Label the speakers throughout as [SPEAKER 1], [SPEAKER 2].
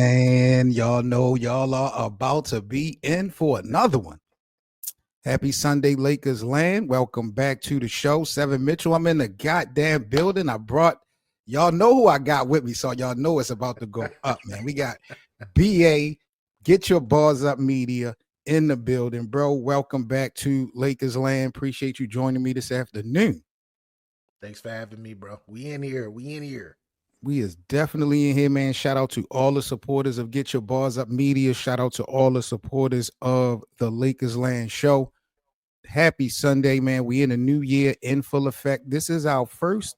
[SPEAKER 1] And y'all know y'all are about to be in for another one. Happy Sunday, Lakers land. Welcome back to the show. Seven Mitchell. I'm in the goddamn building. I brought y'all know who I got with me, so y'all know it's about to go up, man. We got BA, Get Your Bars Up Media in the building, bro. Welcome back to Lakers land. Appreciate you joining me this afternoon.
[SPEAKER 2] Thanks for having me, bro. We in here. We in here.
[SPEAKER 1] We is definitely in here, man. Shout out to all the supporters of Get Your Bars Up Media. Shout out to all the supporters of the Lakers Land Show. Happy Sunday, man. We in a new year in full effect. This is our first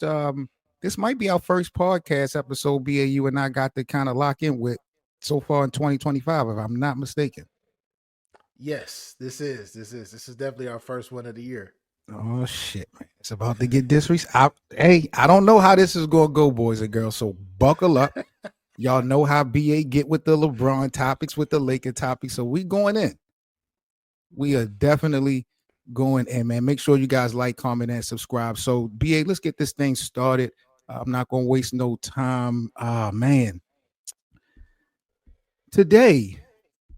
[SPEAKER 1] this might be our first podcast episode BAU and I got to kind of lock in with so far in 2025, if I'm not mistaken.
[SPEAKER 2] Yes, this is definitely our first one of the year.
[SPEAKER 1] Oh shit, man. It's about to get disrespectful. Hey, I don't know how this is gonna go, boys and girls. So buckle up. Y'all know how BA get with the LeBron topics, with the Laker topics. So we going in. We are definitely going in, man. Make sure you guys like, comment, and subscribe. So BA, let's get this thing started. I'm not gonna waste no time. Man. Today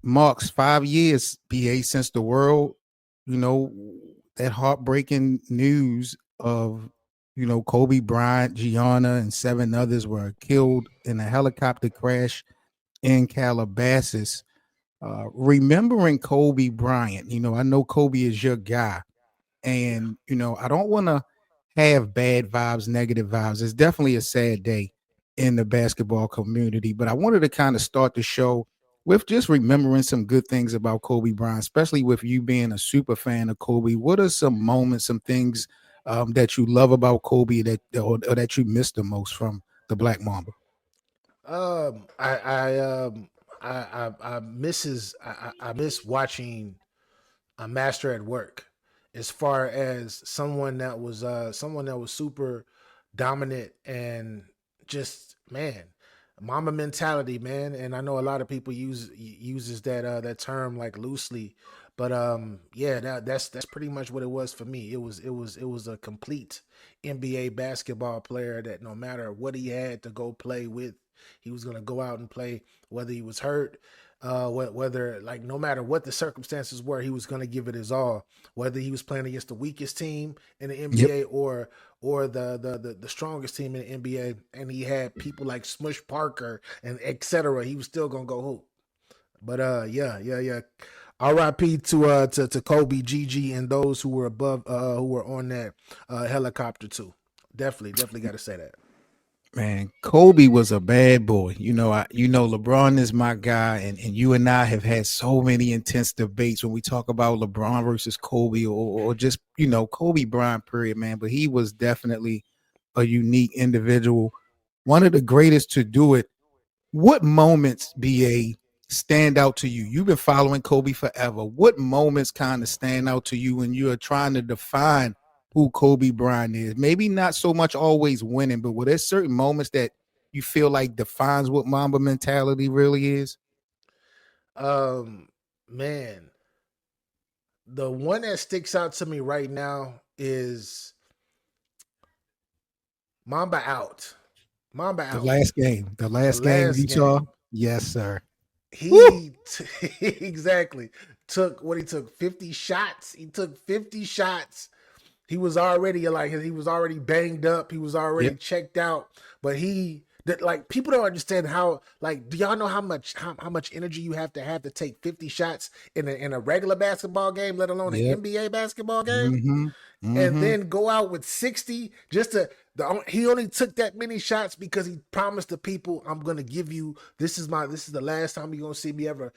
[SPEAKER 1] marks 5 years, BA, since the world, you know, that heartbreaking news of, Kobe Bryant, Gianna, and seven others were killed in a helicopter crash in Calabasas. Remembering Kobe Bryant, I know Kobe is your guy,
[SPEAKER 2] Yeah.
[SPEAKER 1] and I don't want to have bad vibes, negative vibes. It's definitely a sad day in the basketball community, but I wanted to kind of start the show with just remembering some good things about Kobe Bryant, especially with you being a super fan of Kobe. What are some moments, some things that you love about Kobe or that you miss the most from the Black Mamba?
[SPEAKER 2] Um, I, I, um, I miss I miss watching a master at work. As far as someone that was super dominant and just man, mama mentality, man. And I know a lot of people uses that term like loosely, but yeah, that's pretty much what it was for me. It was a complete NBA basketball player that no matter what he had to go play with, he was gonna go out and play, whether he was hurt, whether like no matter what the circumstances were, he was going to give it his all. Whether he was playing against the weakest team in the
[SPEAKER 1] Yep.
[SPEAKER 2] NBA or the strongest team in the NBA, and he had people like Smush Parker and etc. He was still going to go hoop. But yeah. R.I.P. to Kobe, Gigi, and those who were who were on that helicopter too. Definitely got to say that.
[SPEAKER 1] Man, Kobe was a bad boy. LeBron is my guy, and you and I have had so many intense debates when we talk about LeBron versus Kobe or just, Kobe Bryant, period, man. But he was definitely a unique individual, one of the greatest to do it. What moments, BA, stand out to you? You've been following Kobe forever. What moments kind of stand out to you when you are trying to define who Kobe Bryant is? Maybe not so much always winning, but were there certain moments that you feel like defines what Mamba mentality really is?
[SPEAKER 2] Um, man, the one that sticks out to me right now is Mamba out. Mamba
[SPEAKER 1] The
[SPEAKER 2] out.
[SPEAKER 1] last game, the
[SPEAKER 2] The
[SPEAKER 1] last game,
[SPEAKER 2] last
[SPEAKER 1] Utah.
[SPEAKER 2] game,
[SPEAKER 1] Yes, sir. Woo!
[SPEAKER 2] exactly took what he took 50 shots. He took 50 shots. He was already banged up. He was already
[SPEAKER 1] Yep.
[SPEAKER 2] checked out. But he that like people don't understand how like do y'all know how much energy you have to take 50 shots in a regular basketball game, let alone an
[SPEAKER 1] Yep.
[SPEAKER 2] NBA basketball game?
[SPEAKER 1] Mm-hmm.
[SPEAKER 2] And
[SPEAKER 1] Mm-hmm.
[SPEAKER 2] then go out with 60 just to he only took that many shots because he promised the people, I'm gonna give you this is the last time you're gonna see me ever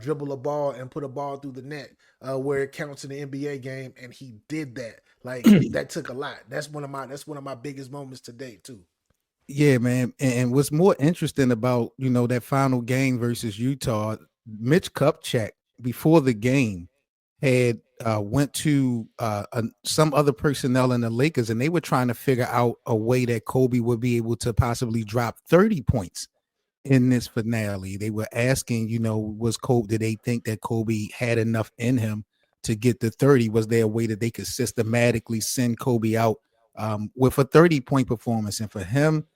[SPEAKER 2] dribble a ball and put a ball through the net where it counts in the NBA game, and he did that. Like that took a lot. That's one of my biggest moments to date too.
[SPEAKER 1] Yeah, man. And what's more interesting about, that final game versus Utah, Mitch Kupchak before the game had went to some other personnel in the Lakers, and they were trying to figure out a way that Kobe would be able to possibly drop 30 points in this finale. They were asking, was Kobe, did they think that Kobe had enough in him to get the 30? Was there a way that they could systematically send Kobe out with a 30-point performance? And for him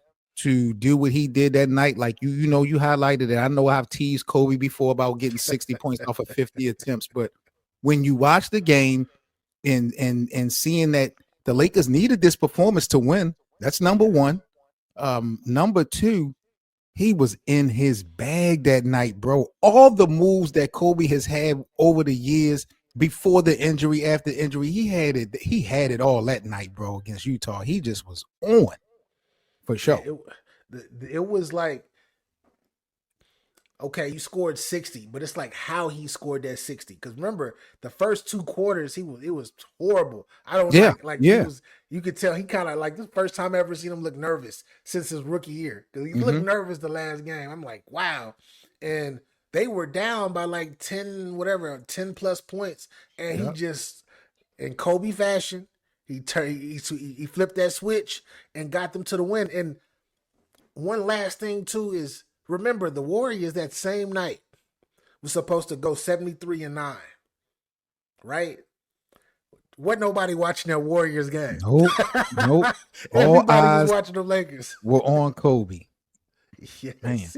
[SPEAKER 1] to do what he did that night. Like you highlighted it. I know I've teased Kobe before about getting 60 points off of 50 attempts, but when you watch the game and seeing that the Lakers needed this performance to win, that's number
[SPEAKER 2] Yeah.
[SPEAKER 1] one. Number two, he was in his bag that night, bro. All the moves that Kobe has had over the years, before the injury, after injury, he had it. He had it all that night, bro, against Utah. He just was on for
[SPEAKER 2] Yeah,
[SPEAKER 1] sure.
[SPEAKER 2] it was like, okay, you scored 60, but it's like how he scored that 60. Because remember, the first 2 quarters, it was horrible. I don't
[SPEAKER 1] Yeah,
[SPEAKER 2] like he
[SPEAKER 1] yeah.
[SPEAKER 2] was. You could tell he kind of like this first time I ever seen him look nervous since his rookie year. Because he looked
[SPEAKER 1] Mm-hmm.
[SPEAKER 2] nervous the last game. I'm like, wow. And they were down by like 10, whatever, 10 plus points, and he
[SPEAKER 1] Yeah.
[SPEAKER 2] just in Kobe fashion, he flipped that switch and got them to the win. And one last thing too is remember the Warriors that same night was supposed to go 73-9, right? Wasn't nobody watching that Warriors game.
[SPEAKER 1] Nope. Nope. All
[SPEAKER 2] Everybody was
[SPEAKER 1] eyes
[SPEAKER 2] watching the Lakers.
[SPEAKER 1] were on Kobe. Man.
[SPEAKER 2] Yes.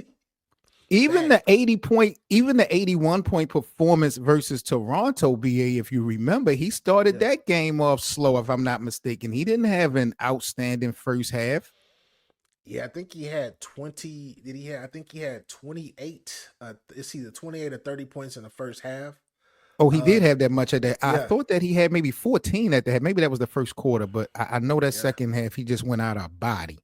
[SPEAKER 1] Even
[SPEAKER 2] That
[SPEAKER 1] the 80 point, even the 81-point performance versus Toronto, BA, if you remember, he started
[SPEAKER 2] yeah.
[SPEAKER 1] that game off slow, if I'm not mistaken. He didn't have an outstanding first half.
[SPEAKER 2] Yeah, I think he had 20. Did he have I think he had 28. It's either 28 or 30 points in the first half.
[SPEAKER 1] Oh, he did
[SPEAKER 2] Uh
[SPEAKER 1] have that much of that. I
[SPEAKER 2] yeah,
[SPEAKER 1] thought that he had maybe 14 at the half. Maybe that was the first quarter, but I know that
[SPEAKER 2] yeah.
[SPEAKER 1] second half he just went out of body.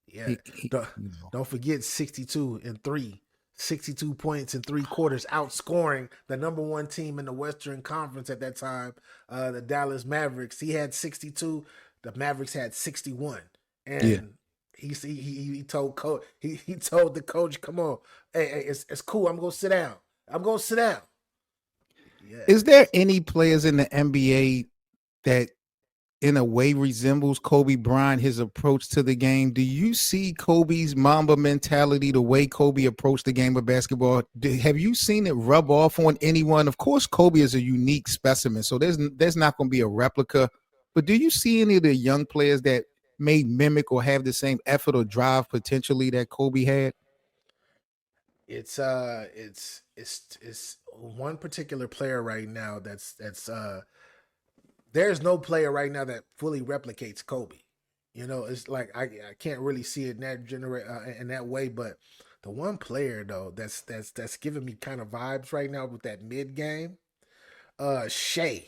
[SPEAKER 2] Yeah.
[SPEAKER 1] He
[SPEAKER 2] Don't, don't forget 62 and 3. 62 points in 3 quarters, outscoring the number one team in the Western Conference at that time, the Dallas Mavericks. He had 62. The Mavericks had 61.
[SPEAKER 1] yeah.
[SPEAKER 2] And he told he told the coach, "Come on, hey, it's cool. I'm gonna sit down. I'm gonna sit down." Yeah,
[SPEAKER 1] Is there any players in the NBA that in a way resembles Kobe Bryant, his approach to the game? Do you see Kobe's Mamba mentality, the way Kobe approached the game of basketball? Have you seen it rub off on anyone? Of course, Kobe is a unique specimen, so there's not going to be a replica. But do you see any of the young players that may mimic or have the same effort or drive potentially that Kobe had?
[SPEAKER 2] it's one particular player right now that's there's no player right now that fully replicates Kobe. It's like I can't really see it in that in that way, but the one player though that's giving me kind of vibes right now with that mid game, Shea.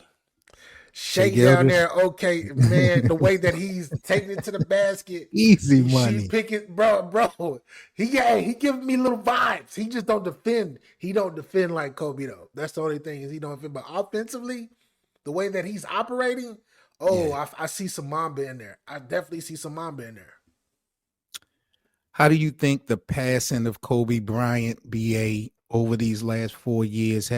[SPEAKER 1] Shea
[SPEAKER 2] Shea down
[SPEAKER 1] Gildress,
[SPEAKER 2] there, okay, man. The way that he's taking it to the basket,
[SPEAKER 1] easy
[SPEAKER 2] she
[SPEAKER 1] money.
[SPEAKER 2] picking, bro. He giving me little vibes. He just don't defend. He don't defend like Kobe though. That's the only thing is he don't defend. But offensively, the way that he's operating, oh,
[SPEAKER 1] Yeah.
[SPEAKER 2] I see some Mamba in there. I definitely see some Mamba in there.
[SPEAKER 1] How do you think the passing of Kobe Bryant, BA, over these last 4 years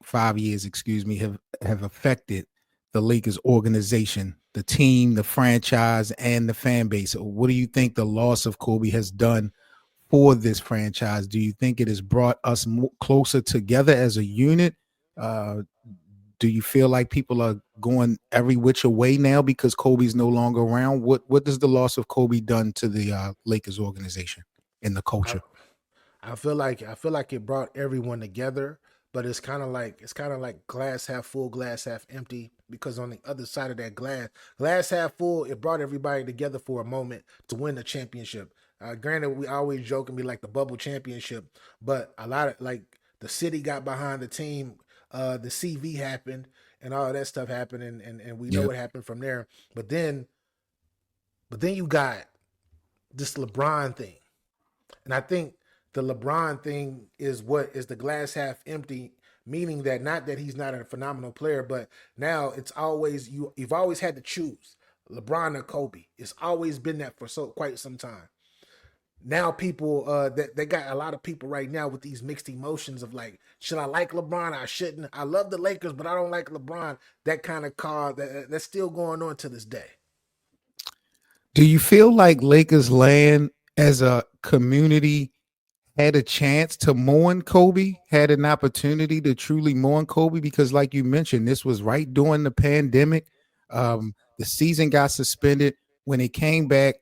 [SPEAKER 1] 5 years, excuse me, have affected the Lakers organization, the team, the franchise, and the fan base? What do you think the loss of Kobe has done for this franchise? Do you think it has brought us closer together as a unit? Uh, do you feel like people are going every which way now because Kobe's no longer around? What does the loss of Kobe done to the Lakers organization and the
[SPEAKER 2] I,
[SPEAKER 1] culture?
[SPEAKER 2] I feel like it brought everyone together, but it's kind of like glass half full, glass half empty. Because on the other side of that glass half full, it brought everybody together for a moment to win the championship. Granted, we always joke and be like the bubble championship, but a lot of like the city got behind the team. The CV happened and all of that stuff happened, and we know
[SPEAKER 1] Yep.
[SPEAKER 2] what happened from there. But then, you got this LeBron thing. And I think the LeBron thing is what is the glass half empty, meaning that not that he's not a phenomenal player, but now it's always you've always had to choose LeBron or Kobe. It's always been that for so quite some time. Now people that they got a lot of people right now with these mixed emotions of like, should I like LeBron? I shouldn't. I love the Lakers, but I don't like LeBron. That kind of car that's still going on to this day.
[SPEAKER 1] Do you feel like Lakers land as a community had a chance to mourn Kobe, had an opportunity to truly mourn Kobe? Because, like you mentioned, this was right during the pandemic. The season got suspended. When it came back,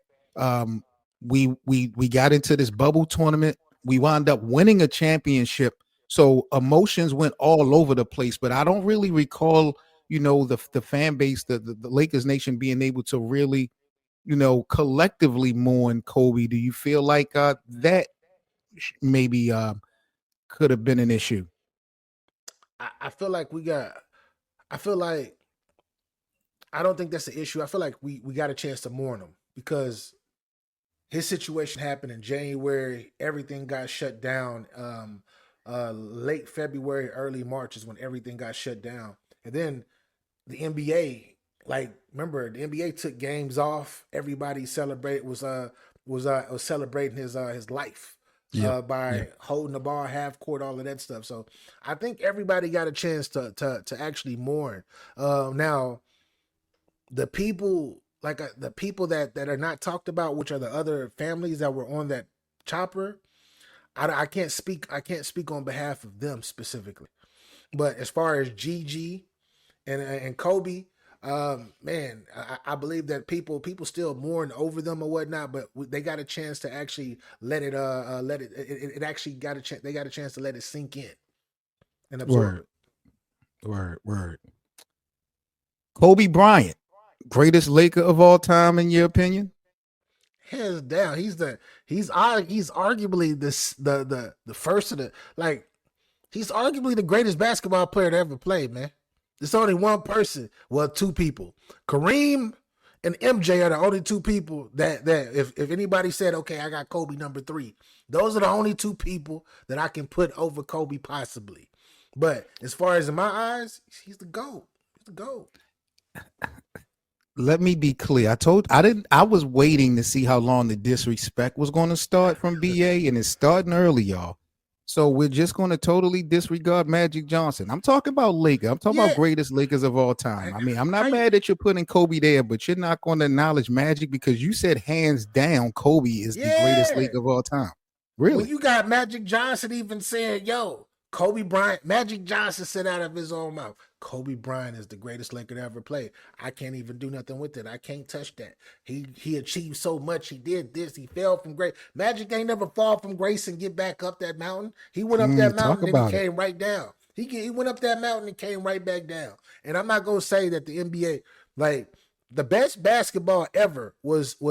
[SPEAKER 1] We got into this bubble tournament. We wound up winning a championship. So emotions went all over the place. But I don't really recall, the fan base, the Lakers nation being able to really, collectively mourn Kobe. Do you feel like that maybe could have been an issue?
[SPEAKER 2] I feel like we got. I feel like I don't think that's the issue. I feel like we got a chance to mourn him because his situation happened in January. Everything got shut down. Late February, early March is when everything got shut down. And then the NBA, like remember, the NBA took games off. Everybody was celebrating his life
[SPEAKER 1] Yep.
[SPEAKER 2] by
[SPEAKER 1] Yep.
[SPEAKER 2] holding the ball half court, all of that stuff. So I think everybody got a chance to actually mourn. Now the people the people that are not talked about, which are the other families that were on that chopper. I can't speak on behalf of them specifically, but as far as Gigi and Kobe, man, I believe that people still mourn over them or whatnot, but they got a chance to actually let it actually got a chance. They got a chance to let it sink in and absorb
[SPEAKER 1] Word,
[SPEAKER 2] it.
[SPEAKER 1] word, word. Kobe Bryant, greatest Laker of all time, in your opinion?
[SPEAKER 2] Hands down, he's arguably the first of the like he's arguably the greatest basketball player to ever play, man. There's only one person, well, two people. Kareem and MJ are the only two people that if anybody said, okay, I got Kobe number three, those are the only two people that I can put over Kobe possibly. But as far as in my eyes, he's the GOAT. He's the GOAT.
[SPEAKER 1] Let me be clear. I was waiting to see how long the disrespect was going to start from BA, and it's starting early, y'all. So we're just going to totally disregard Magic Johnson. I'm talking about Laker. I'm talking about
[SPEAKER 2] Yeah.
[SPEAKER 1] greatest Lakers of all time. I mean, I'm not
[SPEAKER 2] How you,
[SPEAKER 1] mad that you're putting Kobe there, but you're not going to acknowledge Magic because you said hands down Kobe is the greatest
[SPEAKER 2] yeah.
[SPEAKER 1] Laker of all time.
[SPEAKER 2] When
[SPEAKER 1] Really?
[SPEAKER 2] you got Magic Johnson even saying, yo, Kobe Bryant, Magic Johnson said out of his own mouth, Kobe Bryant is the greatest Laker to ever play. I can't even do nothing with it. I can't touch that. He achieved so much. He did this. He fell from grace. Magic ain't never fall from grace and get back up that mountain. He went up that
[SPEAKER 1] Talk
[SPEAKER 2] mountain, then he
[SPEAKER 1] about it.
[SPEAKER 2] came right down. He went up that mountain and came right back down. And I'm not gonna say that the NBA like the best basketball ever was the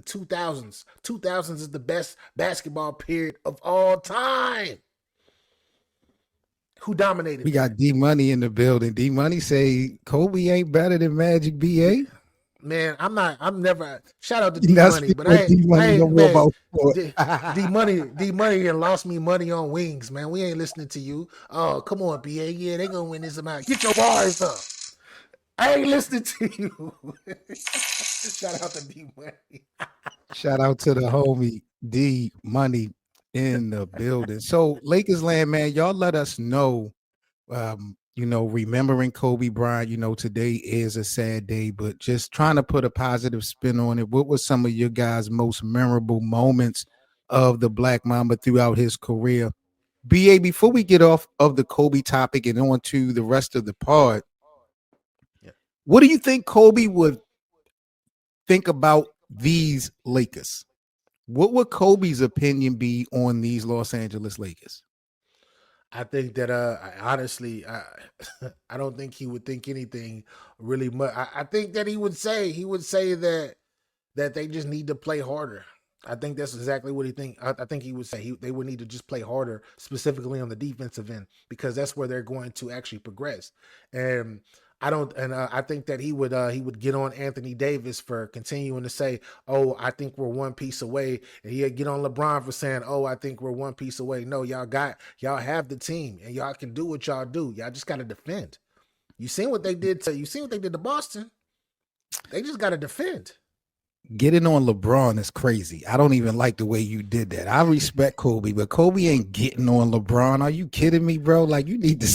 [SPEAKER 2] 2000s. 2000s is the best basketball period of all time. Who
[SPEAKER 1] We
[SPEAKER 2] dominated that?
[SPEAKER 1] got D Money in the building. D Money say Kobe ain't better than Magic BA.
[SPEAKER 2] Man, I'm never shout out to
[SPEAKER 1] You're
[SPEAKER 2] D
[SPEAKER 1] not
[SPEAKER 2] Money,
[SPEAKER 1] speaking
[SPEAKER 2] but
[SPEAKER 1] with D
[SPEAKER 2] I
[SPEAKER 1] Money no
[SPEAKER 2] ain't
[SPEAKER 1] more
[SPEAKER 2] man.
[SPEAKER 1] about sport.
[SPEAKER 2] D Money and lost me money on wings, man. We ain't listening to you. Oh, come on, BA. Yeah, they gonna win this amount. Get your bars up. I ain't listening to you. Shout out to D Money.
[SPEAKER 1] Shout out to the homie D Money in the building. So Lakers land, man, y'all let us know. Remembering Kobe Bryant, today is a sad day, but just trying to put a positive spin on it. What was some of your guys' most memorable moments of the Black Mamba throughout his career? BA, before we get off of the Kobe topic and on to the rest of the pod,
[SPEAKER 2] Yeah.
[SPEAKER 1] what do you think Kobe would think about these Lakers? What would Kobe's opinion be on these Los Angeles Lakers?
[SPEAKER 2] I think that honestly, I don't think he would think anything really much. I think that he would say that they just need to play harder. I think that's exactly what he think. I think he would say they would need to just play harder, specifically on the defensive end, because that's where they're going to actually progress. And I don't, and I think that he would get on Anthony Davis for continuing to say, "Oh, I think we're one piece away," and he'd get on LeBron for saying, "Oh, I think we're one piece away." No, y'all have the team, and y'all can do what y'all do. Y'all just got to defend. You seen what they did to Boston. They just got to defend.
[SPEAKER 1] Getting on LeBron is crazy. I don't even like the way you did that. I respect Kobe, but Kobe ain't getting on LeBron. Are you kidding me, bro? Like you
[SPEAKER 2] Of
[SPEAKER 1] need to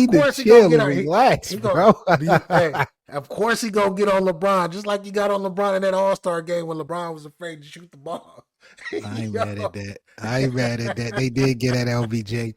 [SPEAKER 2] course he gonna
[SPEAKER 1] chill
[SPEAKER 2] get
[SPEAKER 1] and
[SPEAKER 2] on.
[SPEAKER 1] relax,
[SPEAKER 2] He go.
[SPEAKER 1] bro.
[SPEAKER 2] Hey, of course he gonna get on LeBron, just like he got on LeBron in that All Star game when LeBron was afraid to shoot the ball.
[SPEAKER 1] I ain't
[SPEAKER 2] Yo.
[SPEAKER 1] mad at that. I ain't mad at that. They did get at LBJ.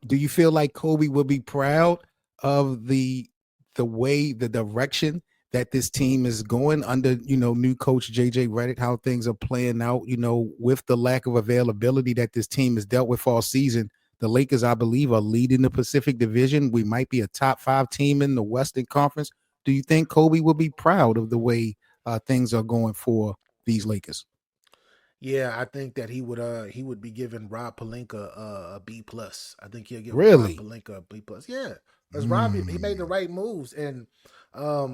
[SPEAKER 1] Do you feel like Kobe would be proud of the way, the direction that this team is going under, new coach JJ Redick, how things are playing out, with the lack of availability that this team has dealt with all season. The Lakers, I believe, are leading the Pacific Division. We might be a top 5 team in the Western Conference. Do you think Kobe will be proud of the way things are going for these Lakers?
[SPEAKER 2] Yeah, I think that he would be giving Rob Pelinka a B plus. I think he'll give Rob
[SPEAKER 1] Really?
[SPEAKER 2] Pelinka a B plus. Yeah, because Rob he made the
[SPEAKER 1] Mm.
[SPEAKER 2] right moves, and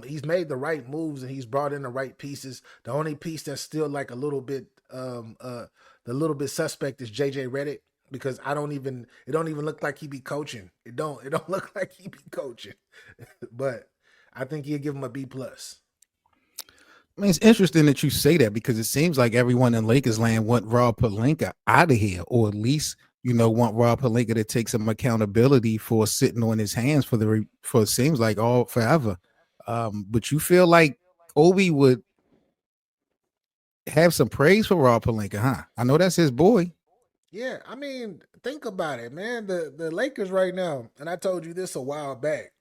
[SPEAKER 2] he's made the right moves, and he's brought in the right pieces. The only piece that's still like a little bit the little bit suspect is JJ Redick, because I don't even it don't even look like he be coaching. It don't look like he be coaching, but I think he'll give him a B plus.
[SPEAKER 1] I mean, it's interesting that you say that because it seems like everyone in Lakers land want Rob Pelinka out of here, or at least want Rob Pelinka to take some accountability for sitting on his hands for it seems like all forever. But you feel like Kobe would have some praise for Rob Pelinka, huh? I know that's his boy.
[SPEAKER 2] Yeah, I mean, think about it, man. The Lakers right now, and I told you this a while back.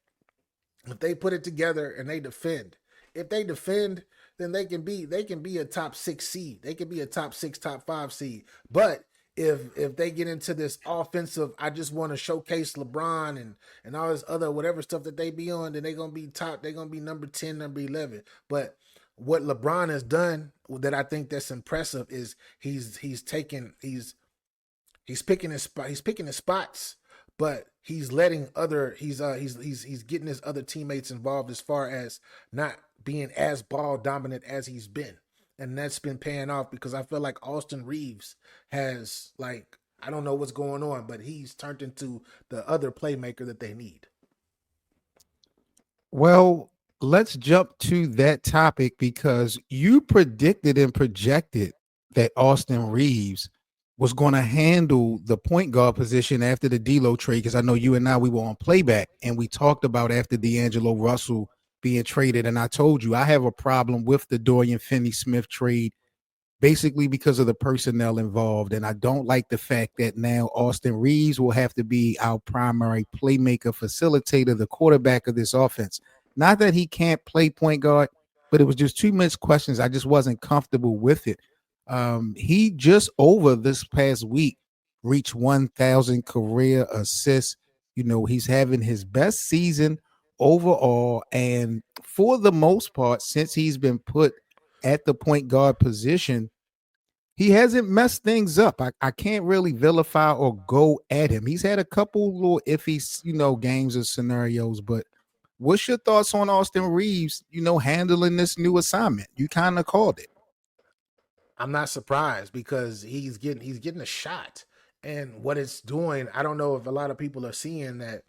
[SPEAKER 2] If they put it together and they defend, if they defend, then they can be a top 6 seed. They can be a top 6, top 5 seed. But if they get into this offensive, I just want to showcase LeBron and all this other whatever stuff that they be on, then they're gonna be top. They're gonna be number 10, number 11. But what LeBron has done that I think that's impressive is he's picking his spot. He's picking his spots, but he's letting other. He's getting his other teammates involved as far as not being as ball dominant as he's been, and that's been paying off because I feel like Austin Reeves has like I don't know what's going on, but he's turned into the other playmaker that they need.
[SPEAKER 1] Well, let's jump to that topic because you predicted and projected that Austin Reeves was going to handle the point guard position after the D'Lo trade. Because I know you and I we were on playback and we talked about after D'Angelo Russell being traded, and I told you I have a problem with the Dorian Finney-Smith trade basically because of the personnel involved. And I don't like the fact that now Austin Reeves will have to be our primary playmaker, facilitator, the quarterback of this offense. Not that he can't play point guard, but it was just too much questions. I just wasn't comfortable with it. He just over this past week reached 1,000 career assists. He's having his best season overall. And for the most part, since he's been put at the point guard position, he hasn't messed things up. I can't really vilify or go at him. He's had a couple little iffy, games or scenarios, but what's your thoughts on Austin Reeves, handling this new assignment? You kind of called it.
[SPEAKER 2] I'm not surprised because he's getting a shot, and what it's doing. I don't know if a lot of people are seeing that.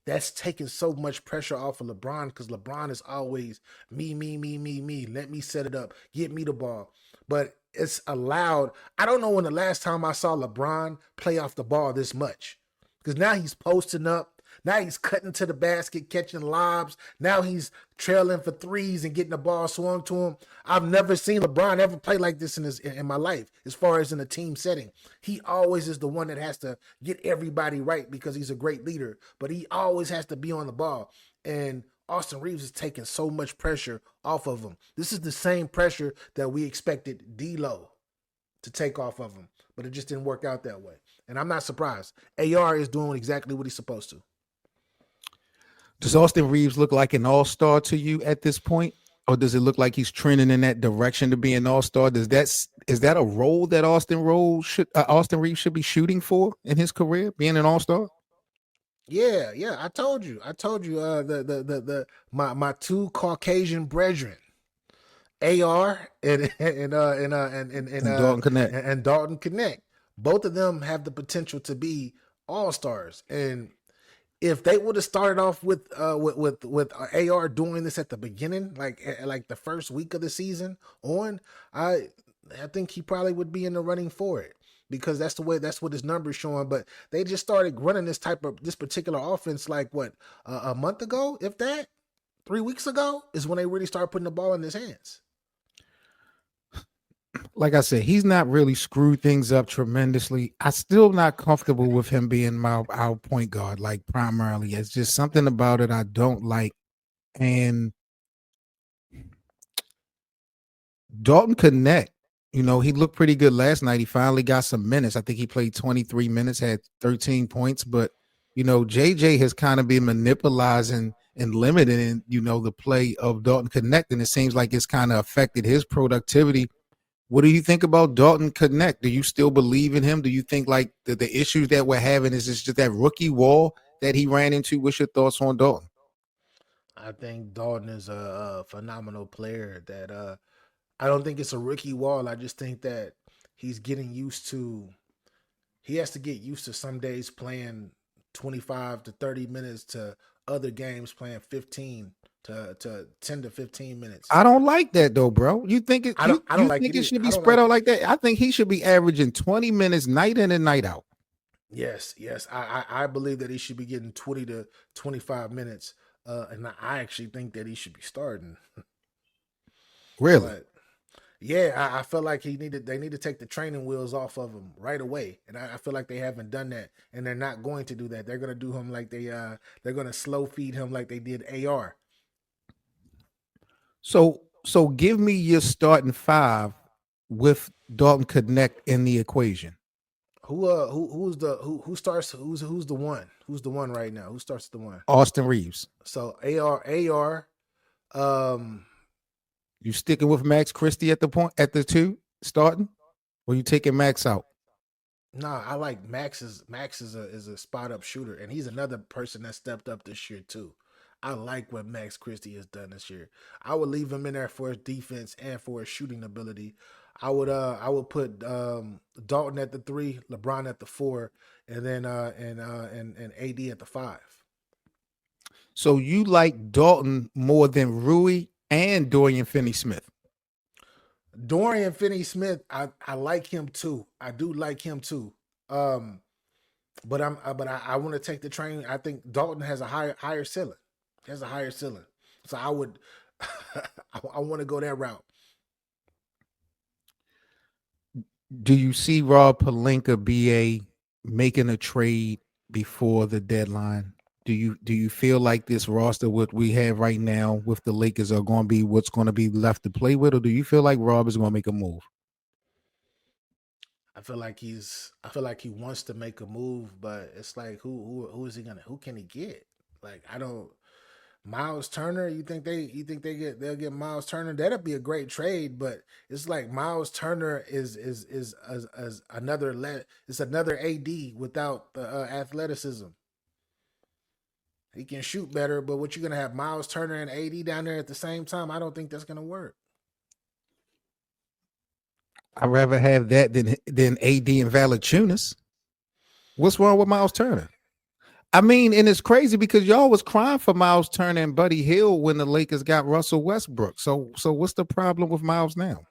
[SPEAKER 2] That's taking so much pressure off of LeBron because LeBron is always me, me, me, me, me. Let me set it up. Get me the ball. But it's allowed. I don't know when the last time I saw LeBron play off the ball this much. Because now he's posting up. Now he's cutting to the basket, catching lobs. Now he's trailing for threes and getting the ball swung to him. I've never seen LeBron ever play like this in my life, as far as in a team setting. He always is the one that has to get everybody right because he's a great leader, but he always has to be on the ball. And Austin Reeves is taking so much pressure off of him. This is the same pressure that we expected D'Lo to take off of him, but it just didn't work out that way. And I'm not surprised. AR is doing exactly what he's supposed to.
[SPEAKER 1] Does Austin Reeves look like an all-star to you at this point? Or does it look like he's trending in that direction to be an all-star? Is that a role that Austin Reeves should be shooting for in his career, being an all-star?
[SPEAKER 2] Yeah, yeah. I told you. My two Caucasian brethren, AR
[SPEAKER 1] And Dalton Connect.
[SPEAKER 2] and Dalton Connect. Both of them have the potential to be all stars, and if they would have started off with AR doing this at the beginning, like the first week of the season on, I think he probably would be in the running for it because that's what his numbers showing. But they just started running this particular offense like what a month ago, if that 3 weeks ago is when they really started putting the ball in his hands.
[SPEAKER 1] Like I said, he's not really screwed things up tremendously. I still not comfortable with him being our point guard, like primarily. It's just something about it I don't like. And Dalton Connect, he looked pretty good last night. He finally got some minutes. I think he played 23 minutes, had 13 points. But, JJ has kind of been manipulating and limiting, the play of Dalton Connect. And it seems like it's kind of affected his productivity. What do you think about Dalton Connect? Do you still believe in him? Do you think like the issues that we're having is just that rookie wall that he ran into? What's your thoughts on Dalton?
[SPEAKER 2] I think Dalton is a phenomenal player. That I don't think it's a rookie wall. I just think that he's getting used to. He has to get used to some days playing 25 to 30 minutes to other games playing 15 to 10 to 15 minutes.
[SPEAKER 1] I don't like that though, bro. You think it
[SPEAKER 2] I don't
[SPEAKER 1] you
[SPEAKER 2] I don't
[SPEAKER 1] you
[SPEAKER 2] like
[SPEAKER 1] think
[SPEAKER 2] it
[SPEAKER 1] it
[SPEAKER 2] either.
[SPEAKER 1] should be
[SPEAKER 2] I don't
[SPEAKER 1] spread
[SPEAKER 2] like
[SPEAKER 1] out
[SPEAKER 2] it.
[SPEAKER 1] like that? I think he should be averaging 20 minutes night in and night out.
[SPEAKER 2] Yes, yes. I believe that he should be getting 20 to 25 minutes. And I actually think that he should be starting.
[SPEAKER 1] Really?
[SPEAKER 2] But yeah, I feel like they need to take the training wheels off of him right away. And I feel like they haven't done that. And they're not going to do that. They're gonna do him like they're gonna slow feed him like they did AR.
[SPEAKER 1] So give me your starting five with Dalton Connect in the equation.
[SPEAKER 2] Who starts who's the one? Who's the one right now? Who starts the one?
[SPEAKER 1] Austin Reeves.
[SPEAKER 2] So AR um
[SPEAKER 1] You sticking with Max Christie at the point at the two starting? Or you taking Max out?
[SPEAKER 2] nah, I like Max is a spot up shooter, and he's another person that stepped up this year too. I like what Max Christie has done this year. I would leave him in there for his defense and for his shooting ability. I would put Dalton at the three, LeBron at the four, and then and AD at the five.
[SPEAKER 1] So you like Dalton more than Rui and Dorian Finney-Smith.
[SPEAKER 2] Dorian Finney Smith, I like him too. I do like him too. Um, but I want to take the train. I think Dalton has a higher ceiling. He has a higher ceiling. So I would I want to go that route.
[SPEAKER 1] Do you see Rob Pelinka BA making a trade before the deadline? Do you feel like this roster what we have right now with the Lakers are going to be what's going to be left to play with, or do you feel like Rob is going to make a move?
[SPEAKER 2] I feel like he wants to make a move, but it's like who is he gonna who can he get? Like I don't Miles Turner, you think they'll get Miles Turner? That'd be a great trade, but it's like Miles Turner is as another it's another AD without the athleticism. He can shoot better, but what you're gonna have Miles Turner and AD down there at the same time? I don't think that's gonna work.
[SPEAKER 1] I'd rather have that than AD and Valachunas. What's wrong with Miles Turner? I mean, and it's crazy because y'all was crying for Miles Turner and Buddy Hield when the Lakers got Russell Westbrook. So what's the problem with Miles now?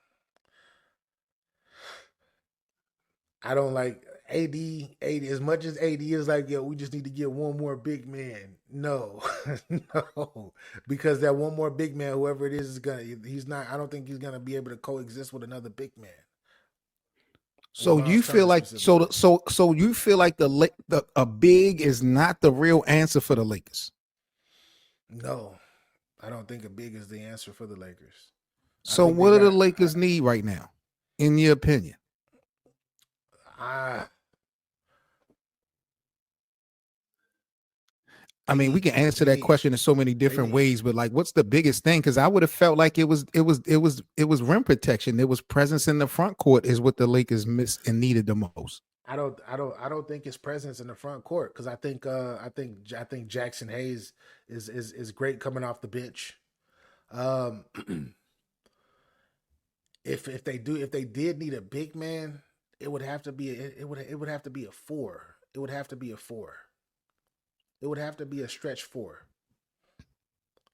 [SPEAKER 2] I don't like AD as much as AD is like, yo, we just need to get one more big man. No, no, because that one more big man, whoever it is gonna, he's not. I don't think he's gonna be able to coexist with another big man, with
[SPEAKER 1] So
[SPEAKER 2] Miles
[SPEAKER 1] you feel
[SPEAKER 2] Turner
[SPEAKER 1] like
[SPEAKER 2] specifically.
[SPEAKER 1] so you feel like the a big is not the real answer for the Lakers.
[SPEAKER 2] No, I don't think a big is the answer for the Lakers. I
[SPEAKER 1] So
[SPEAKER 2] think they
[SPEAKER 1] what do the
[SPEAKER 2] got.
[SPEAKER 1] Lakers need right now, in your opinion?
[SPEAKER 2] I
[SPEAKER 1] I
[SPEAKER 2] they
[SPEAKER 1] mean, we
[SPEAKER 2] need
[SPEAKER 1] can answer
[SPEAKER 2] they
[SPEAKER 1] that
[SPEAKER 2] need
[SPEAKER 1] question in so many
[SPEAKER 2] they
[SPEAKER 1] different
[SPEAKER 2] need.
[SPEAKER 1] ways, but like, what's the biggest thing? Because I would have felt like it was rim protection. It was presence in the front court is what the Lakers missed and needed the most.
[SPEAKER 2] I don't think his presence in the front court because I think Jackson Hayes is great coming off the bench. Um, if they did need a big man, it would have to be it would have to be a four. It would have to be a four. It would have to be a stretch four.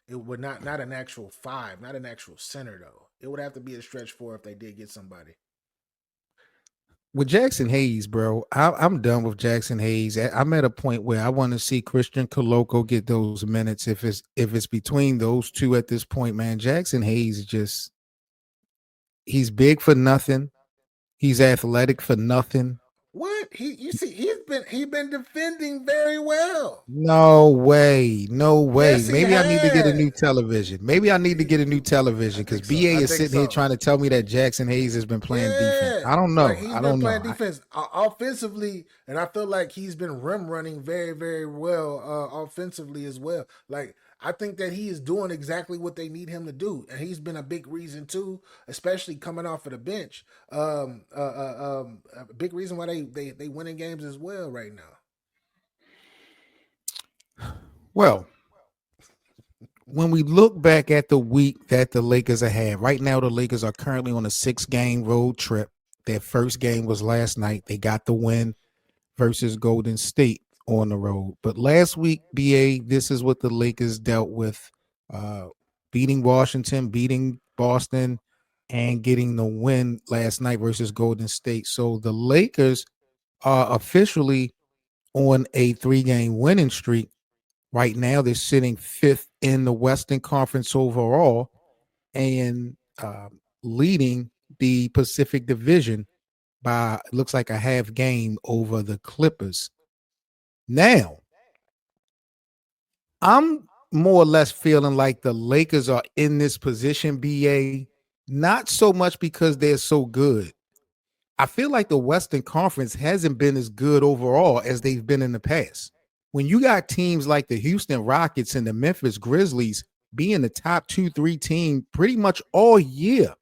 [SPEAKER 2] It would not an actual five, not an actual center though. It would have to be a stretch four if they did get somebody.
[SPEAKER 1] With Jackson Hayes, bro, I'm done with Jackson Hayes. I'm at a point where I want to see Christian Coloco get those minutes. If it's between those two at this point, man, Jackson Hayes is just he's big for nothing. He's athletic for nothing.
[SPEAKER 2] What you see? He's been defending very well.
[SPEAKER 1] No way. No way.
[SPEAKER 2] Yes, he
[SPEAKER 1] Maybe I need to get a new
[SPEAKER 2] has.
[SPEAKER 1] television. Maybe I need to get a new television
[SPEAKER 2] I
[SPEAKER 1] because
[SPEAKER 2] think so.
[SPEAKER 1] BA
[SPEAKER 2] I
[SPEAKER 1] is
[SPEAKER 2] think
[SPEAKER 1] sitting here
[SPEAKER 2] so.
[SPEAKER 1] trying to tell me that Jackson Hayes has been playing defense.
[SPEAKER 2] Yeah,
[SPEAKER 1] I don't
[SPEAKER 2] like
[SPEAKER 1] know.
[SPEAKER 2] he's
[SPEAKER 1] I
[SPEAKER 2] been
[SPEAKER 1] don't know.
[SPEAKER 2] playing defense offensively, and I feel like he's been rim running very, very well offensively as well. Like I think that he is doing exactly what they need him to do, and he's been a big reason too, especially coming off of the bench. A big reason why they winning games as well right now.
[SPEAKER 1] Well, when we look back at the week that the Lakers have had, right now the Lakers are currently on a 6-game road trip. Their first game was last night. They got the win versus Golden State on the road. But last week, BA, this is what the Lakers dealt with: uh, beating Washington, beating Boston, and getting the win last night versus Golden State. So the Lakers are officially on a 3-game winning streak. Right now, they're sitting fifth in the Western Conference overall and leading the Pacific Division by, looks like, a half game over the Clippers. Now, I'm more or less feeling like the Lakers are in this position, BA, not so much because they're so good. I feel like the Western Conference hasn't been as good overall as they've been in the past. When you got teams like the Houston Rockets and the Memphis Grizzlies being the top 2, 3 team pretty much all year,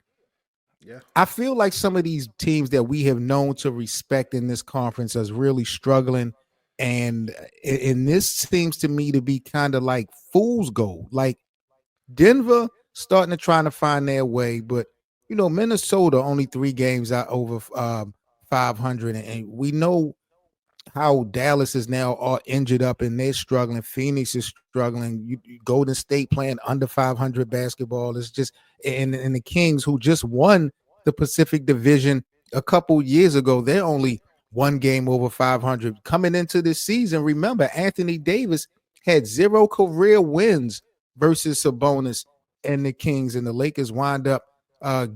[SPEAKER 2] Yeah.
[SPEAKER 1] I feel like some of these teams that we have known to respect in this conference is really struggling. And this seems to me to be kind of like fool's gold. Like Denver starting to trying to find their way, but Minnesota only 3 games out over 500, and we know how Dallas is now all injured up and they're struggling. Phoenix is struggling. Golden State playing under 500 basketball. It's just and the Kings, who just won the Pacific Division a couple years ago, they're only 1 game over 500 coming into this season. Remember, Anthony Davis had 0 career wins versus Sabonis and the Kings, and the Lakers wind up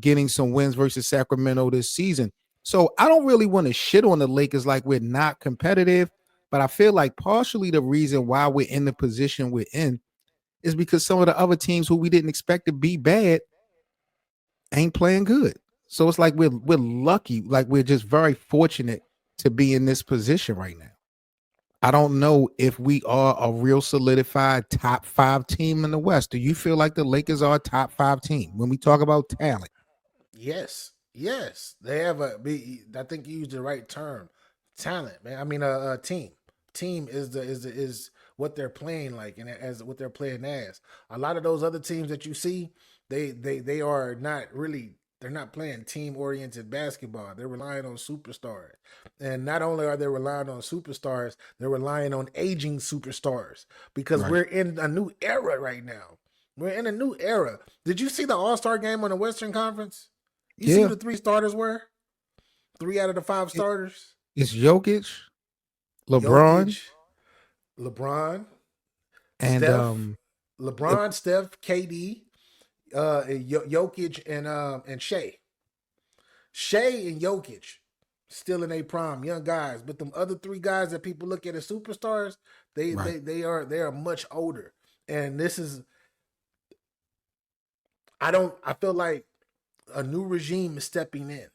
[SPEAKER 1] getting some wins versus Sacramento this season. So I don't really want to shit on the Lakers like we're not competitive, but I feel like partially the reason why we're in the position we're in is because some of the other teams who we didn't expect to be bad ain't playing good. So it's like we're lucky, like we're just very fortunate to be in this position right now. I don't know if we are a real solidified top 5 team in the West. Do you feel like the Lakers are a top 5 team when we talk about talent?
[SPEAKER 2] Yes, yes, they have a. I think you used the right term, talent, man. I mean, a team. Team is what they're playing like, and as what they're playing as. A lot of those other teams that you see, they are not really. They're not playing team oriented basketball. They're relying on superstars, and not only are they relying on superstars, they're relying on aging superstars because
[SPEAKER 1] Right.
[SPEAKER 2] we're in a new era right now. We're in a new era. Did you see the All Star game on the Western Conference? You see who
[SPEAKER 1] Yeah.
[SPEAKER 2] the three starters were? Three out of the five
[SPEAKER 1] It,
[SPEAKER 2] starters:
[SPEAKER 1] it's Jokic, LeBron,
[SPEAKER 2] Jokic, LeBron,
[SPEAKER 1] and
[SPEAKER 2] Steph,
[SPEAKER 1] uh,
[SPEAKER 2] LeBron, Steph, KD, Jokic, and Shea. Shea and Jokic still in a prime, young guys. But them other three guys that people look at as superstars, they
[SPEAKER 1] right.
[SPEAKER 2] they they are much older. And this is I feel like a new regime is stepping in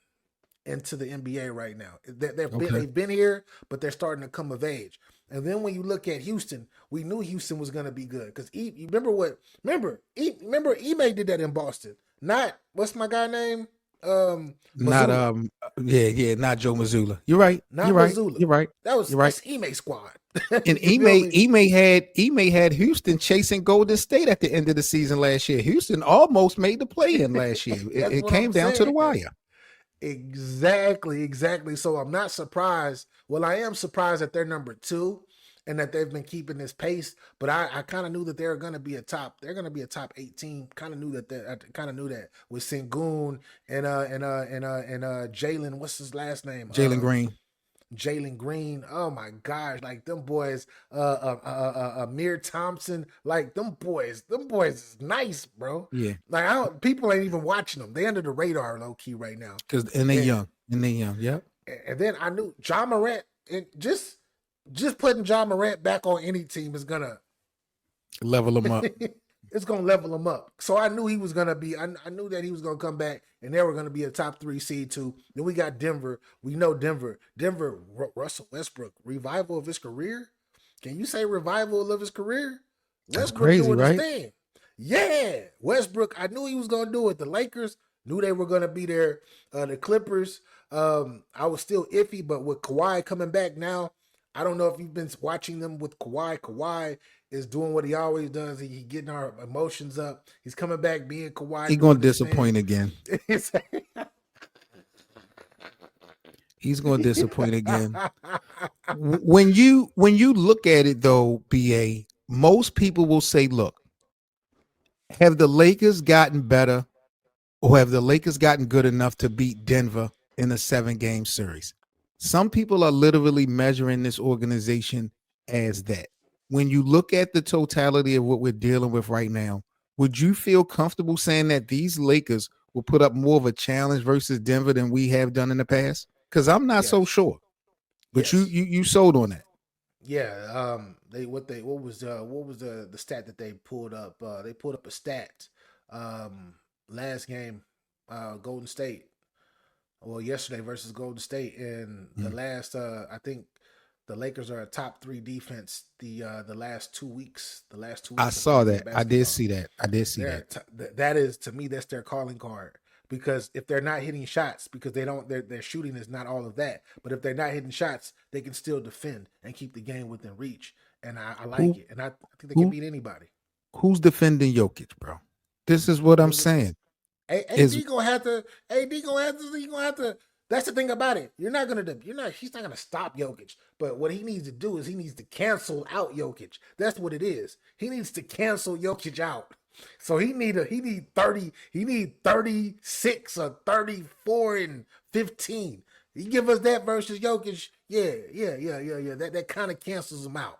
[SPEAKER 2] into the NBA right now.
[SPEAKER 1] Okay.
[SPEAKER 2] They've been here, but they're starting to come of age. And then when you look at Houston, we knew Houston was going to be good because you remember what? Remember Ime did that in Boston. Not what's my guy name?
[SPEAKER 1] Not
[SPEAKER 2] Missoula,
[SPEAKER 1] not Joe Mazzulla. You're right. You're
[SPEAKER 2] not
[SPEAKER 1] right.
[SPEAKER 2] Missoula.
[SPEAKER 1] You're right. You're right.
[SPEAKER 2] That's Ime squad.
[SPEAKER 1] And
[SPEAKER 2] You feel me?
[SPEAKER 1] Ime had Houston chasing Golden State at the end of the season last year. Houston almost made the play in last year. It,
[SPEAKER 2] That's
[SPEAKER 1] it
[SPEAKER 2] what I'm
[SPEAKER 1] came down to the
[SPEAKER 2] saying.
[SPEAKER 1] wire.
[SPEAKER 2] Exactly, exactly. So I'm not surprised. Well, I am surprised that they're number two and that they've been keeping this pace. But I kind of knew that they're going to be a top. They're going to be a top 18. Kind of knew that. I kind of knew that with Sengun and Jalen. What's his last name?
[SPEAKER 1] Jalen Green.
[SPEAKER 2] Jalen Green. Oh my gosh, like them boys. Amir Thompson. Like them boys. Them boys is nice, bro.
[SPEAKER 1] Yeah.
[SPEAKER 2] Like people ain't even watching them. They under the radar, low key right now.
[SPEAKER 1] Because and they
[SPEAKER 2] And
[SPEAKER 1] young. And they young. Yep.
[SPEAKER 2] And then I knew John Morant, and just putting John Morant back on any team is gonna
[SPEAKER 1] Level them up.
[SPEAKER 2] it's gonna level him up. So I knew he was gonna be. I knew that he was gonna come back, and they were gonna be a top 3 seed too. Then we got Denver. We know Denver. Russell Westbrook revival of his career. Can you say revival of his career?
[SPEAKER 1] That's
[SPEAKER 2] Westbrook
[SPEAKER 1] crazy,
[SPEAKER 2] doing his
[SPEAKER 1] right?
[SPEAKER 2] thing. Yeah, Westbrook. I knew he was gonna do it. The Lakers knew they were gonna be there. The Clippers. I was still iffy, but with Kawhi coming back now, I don't know if you've been watching them with Kawhi. Kawhi is doing what he always does. He getting our emotions up. He's coming back being
[SPEAKER 1] He
[SPEAKER 2] Kawhi,
[SPEAKER 1] gonna
[SPEAKER 2] doing his thing.
[SPEAKER 1] disappoint again. He's gonna disappoint again. When you look at it though, BA, most people will say, look, have the Lakers gotten better or have the Lakers gotten good enough to beat Denver in a 7-game series? Some people are literally measuring this organization as that. When you look at the totality of what we're dealing with right now, would you feel comfortable saying that these Lakers will put up more of a challenge versus Denver than we have done in the past? Because I'm not so
[SPEAKER 2] Yes.
[SPEAKER 1] sure. But you
[SPEAKER 2] Yes.
[SPEAKER 1] you you sold on that.
[SPEAKER 2] Yeah. What was the stat that they pulled up? They pulled up a stat last game, Golden State. Well, yesterday versus Golden State, and the
[SPEAKER 1] Mm.
[SPEAKER 2] last I think the Lakers are a top 3 defense the last 2 weeks. The last two
[SPEAKER 1] I
[SPEAKER 2] weeks of
[SPEAKER 1] saw
[SPEAKER 2] NBA
[SPEAKER 1] that. I did
[SPEAKER 2] basketball.
[SPEAKER 1] see that. I did see that.
[SPEAKER 2] That is, to me, that's their calling card, because if they're not hitting shots, because their shooting is not all of that, but if they're not hitting shots, they can still defend and keep the game within reach, and I like
[SPEAKER 1] Who
[SPEAKER 2] it, and I think they can
[SPEAKER 1] who
[SPEAKER 2] beat anybody.
[SPEAKER 1] who's defending Jokic, bro? This is what I'm
[SPEAKER 2] Who's the
[SPEAKER 1] saying. Is
[SPEAKER 2] AD gonna have to? AD gonna have to. He gonna have to. That's the thing about it. You're not gonna. You're not. He's not gonna stop Jokic. But what he needs to do is he needs to cancel out Jokic. That's what it is. He needs to cancel Jokic out. So he need 30. He need 36 or 34 and 15. You give us that versus Jokic. Yeah. That kind of cancels him out.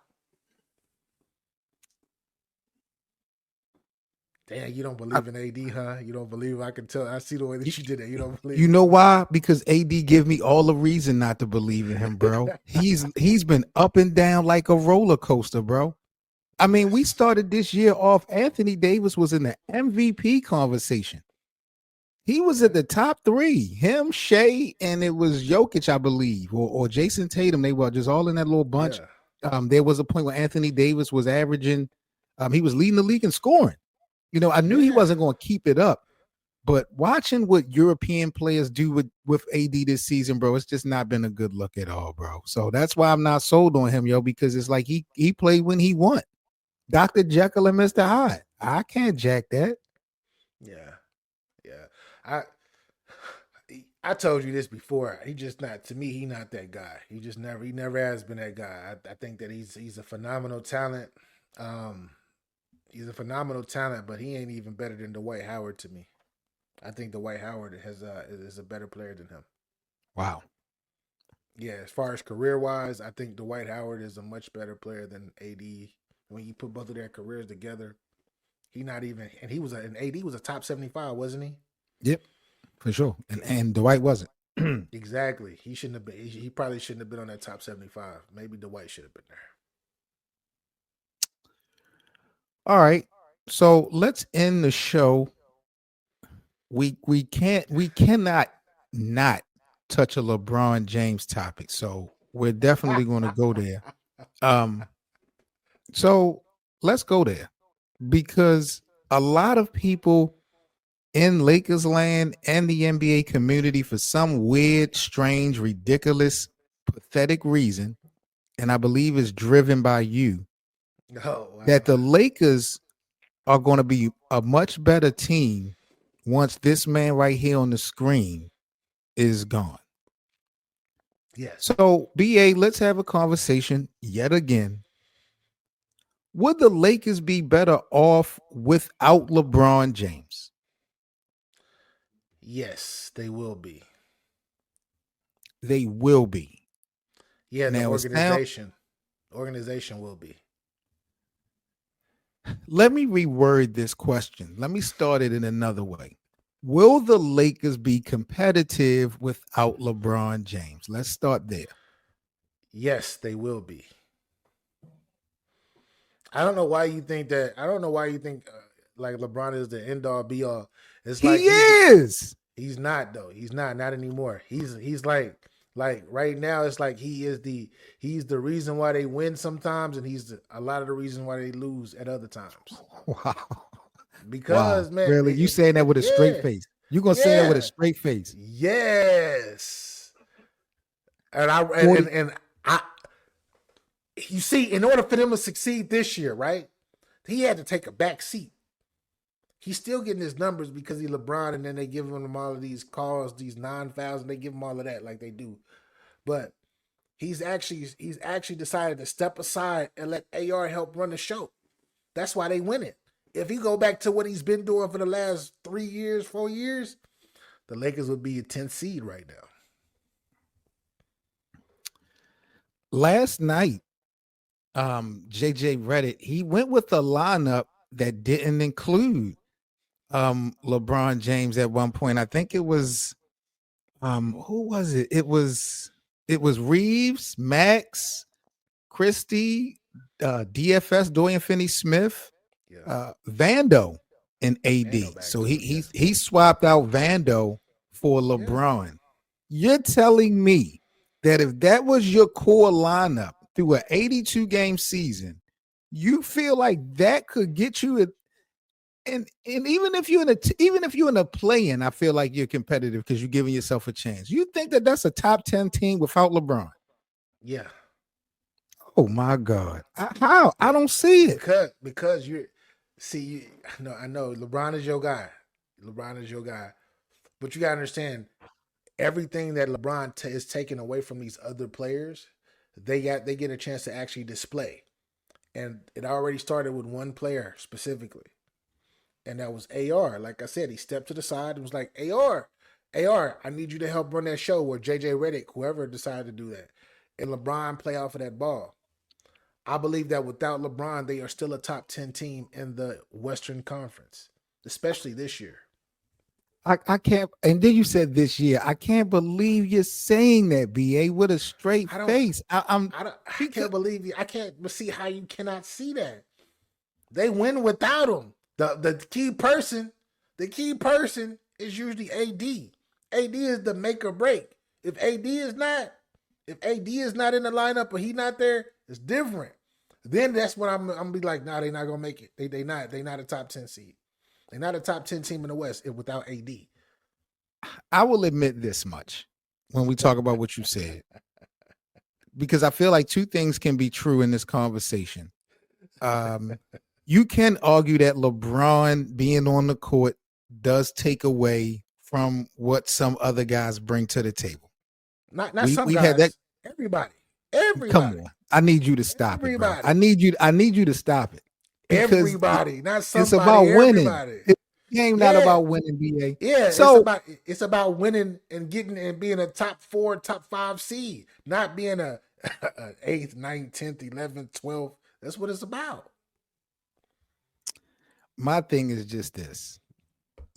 [SPEAKER 2] Damn, you don't
[SPEAKER 1] I,
[SPEAKER 2] believe in AD, huh? You don't believe? I can tell. I see the way
[SPEAKER 1] you,
[SPEAKER 2] that you did that. You don't
[SPEAKER 1] you
[SPEAKER 2] believe.
[SPEAKER 1] know why? Because AD give me all the reason not to believe in him, bro. He's been up and down like a roller coaster, bro. I mean, we
[SPEAKER 2] Yes.
[SPEAKER 1] started this year off. Anthony Davis was in the MVP conversation. He was at
[SPEAKER 2] Yeah.
[SPEAKER 1] the top 3. Him, Shea, and it was Jokic, I believe, or Jason Tatum. They were just all in that little bunch.
[SPEAKER 2] Yeah.
[SPEAKER 1] There was a point where Anthony Davis was averaging, he was leading the league in scoring. I knew he
[SPEAKER 2] Yeah.
[SPEAKER 1] wasn't going to keep it up, but watching what European players do with AD this season, bro, it's just not been a good look at all, bro. So that's why I'm not sold on him, yo, because it's like he played when he won. Dr. Jekyll and Mr. Hyde. I can't jack that.
[SPEAKER 2] Yeah. Yeah. I I told you this before. He just not, to me. He not that guy. He never has been that guy. I think that he's a phenomenal talent. Um, he's a phenomenal talent, but he ain't even better than Dwight Howard to me. I think Dwight Howard is a better player than him.
[SPEAKER 1] Wow.
[SPEAKER 2] Yeah, as far as career wise, I think Dwight Howard is a much better player than AD. When you put both of their careers together, he not even, and and AD was a top 75, wasn't he?
[SPEAKER 1] Yep, for sure. And Dwight wasn't.
[SPEAKER 2] Exactly. He shouldn't have been. He probably shouldn't have been on that top 75. Maybe Dwight should have been there.
[SPEAKER 1] All right. So let's end the show. We cannot not touch a LeBron James topic. So we're definitely going to go there. Um, so let's go there because a lot of people in Lakers land and the NBA community, for some weird, strange, ridiculous, pathetic reason, and I believe it's driven by you,
[SPEAKER 2] Oh
[SPEAKER 1] that
[SPEAKER 2] wow.
[SPEAKER 1] the Lakers are going to be a much better team once this man right here on the screen is gone.
[SPEAKER 2] Yes.
[SPEAKER 1] So, BA, let's have a conversation yet again. Would the Lakers be better off without LeBron James?
[SPEAKER 2] Yes, they will be.
[SPEAKER 1] They will be.
[SPEAKER 2] Yeah, the
[SPEAKER 1] Now, it sounds
[SPEAKER 2] organization will be.
[SPEAKER 1] let me reword this question. Let me start it in another way. Will the Lakers be competitive without LeBron James? Let's start there.
[SPEAKER 2] Yes, they will be. I don't know why you think that. I don't know why you think like LeBron is the end all be all. It's like
[SPEAKER 1] He is.
[SPEAKER 2] he's not though. He's not anymore. He's like right now. It's like he's the reason why they win sometimes, and a lot of the reason why they lose at other times.
[SPEAKER 1] Wow. Wow.
[SPEAKER 2] Because man,
[SPEAKER 1] Really? You saying that with a straight
[SPEAKER 2] yeah,
[SPEAKER 1] face? You gonna say that with a
[SPEAKER 2] yeah,
[SPEAKER 1] straight face?
[SPEAKER 2] yes. And I
[SPEAKER 1] 40.
[SPEAKER 2] and I you see, in order for them to succeed this year, right? He had to take a back seat. He's still getting his numbers because he's LeBron, and then they give him all of these calls, these non-fouls, and they give him all of that like they do. But he's actually decided to step aside and let AR help run the show. That's why they win it. If you go back to what he's been doing for the last 3 years, 4 years, the Lakers would be a 10th seed right now.
[SPEAKER 1] Last night, JJ Redditt, he went with a lineup that didn't include LeBron James at one point. I think it was who was it? It was Reeves, Max, Christie, DFS, Dorian Finney-Smith,
[SPEAKER 2] Yeah,
[SPEAKER 1] Vando, and
[SPEAKER 2] Vando
[SPEAKER 1] AD.
[SPEAKER 2] back
[SPEAKER 1] So
[SPEAKER 2] too.
[SPEAKER 1] he
[SPEAKER 2] Yeah,
[SPEAKER 1] he he swapped out Vando for
[SPEAKER 2] yeah,
[SPEAKER 1] LeBron. You're telling me that if that was your core lineup through an 82 game season, you feel like that could get you and even if you're in a play-in, I feel like you're competitive because you're giving yourself a chance. You think that that's a top 10 team without LeBron?
[SPEAKER 2] yeah,
[SPEAKER 1] Oh my God. How? I
[SPEAKER 2] yeah.
[SPEAKER 1] don't see it.
[SPEAKER 2] Because you're see, I know LeBron is your guy. LeBron is your guy. But you gotta understand everything that LeBron is taking away from these other players, they get a chance to actually display. And it already started with one player specifically, and that was AR. Like I said, he stepped to the side and was like, AR, I need you to help run that show. Or JJ Redick, whoever decided to do that, and LeBron play off of that ball. I believe that without LeBron, they are still a top 10 team in the Western Conference, especially this year.
[SPEAKER 1] I can't. And then you said this year. I can't believe you're saying that, BA, with a straight
[SPEAKER 2] I don't,
[SPEAKER 1] face. I'm
[SPEAKER 2] I
[SPEAKER 1] because
[SPEAKER 2] can't believe you. I can't see how you cannot see that. They win without him. The key person is usually AD. AD is the make or break. If AD is not, if AD is not in the lineup or he not there, it's different. Then that's when I'm gonna be like, nah, they not gonna make it. They not a top 10 seed. They're not a top 10 team in the West without AD.
[SPEAKER 1] I will admit this much when we talk about what you said, because I feel like two things can be true in this conversation. Um, you can argue that LeBron being on the court does take away from what some other guys bring to the table.
[SPEAKER 2] Not some
[SPEAKER 1] We've had that.
[SPEAKER 2] guys. Everybody.
[SPEAKER 1] Come
[SPEAKER 2] Everybody.
[SPEAKER 1] on, I need you to stop it, bro. I
[SPEAKER 2] Everybody.
[SPEAKER 1] need you. I need you to stop it because
[SPEAKER 2] Everybody. Not
[SPEAKER 1] it's about
[SPEAKER 2] somebody.
[SPEAKER 1] winning.
[SPEAKER 2] Everybody.
[SPEAKER 1] It's a game not
[SPEAKER 2] Yeah.
[SPEAKER 1] about winning, BA.
[SPEAKER 2] Yeah,
[SPEAKER 1] So
[SPEAKER 2] it's about winning and getting and being a top 4, top 5 seed, not being a eighth, ninth, 10th, 11th, 12th. That's what it's about.
[SPEAKER 1] my thing is just this.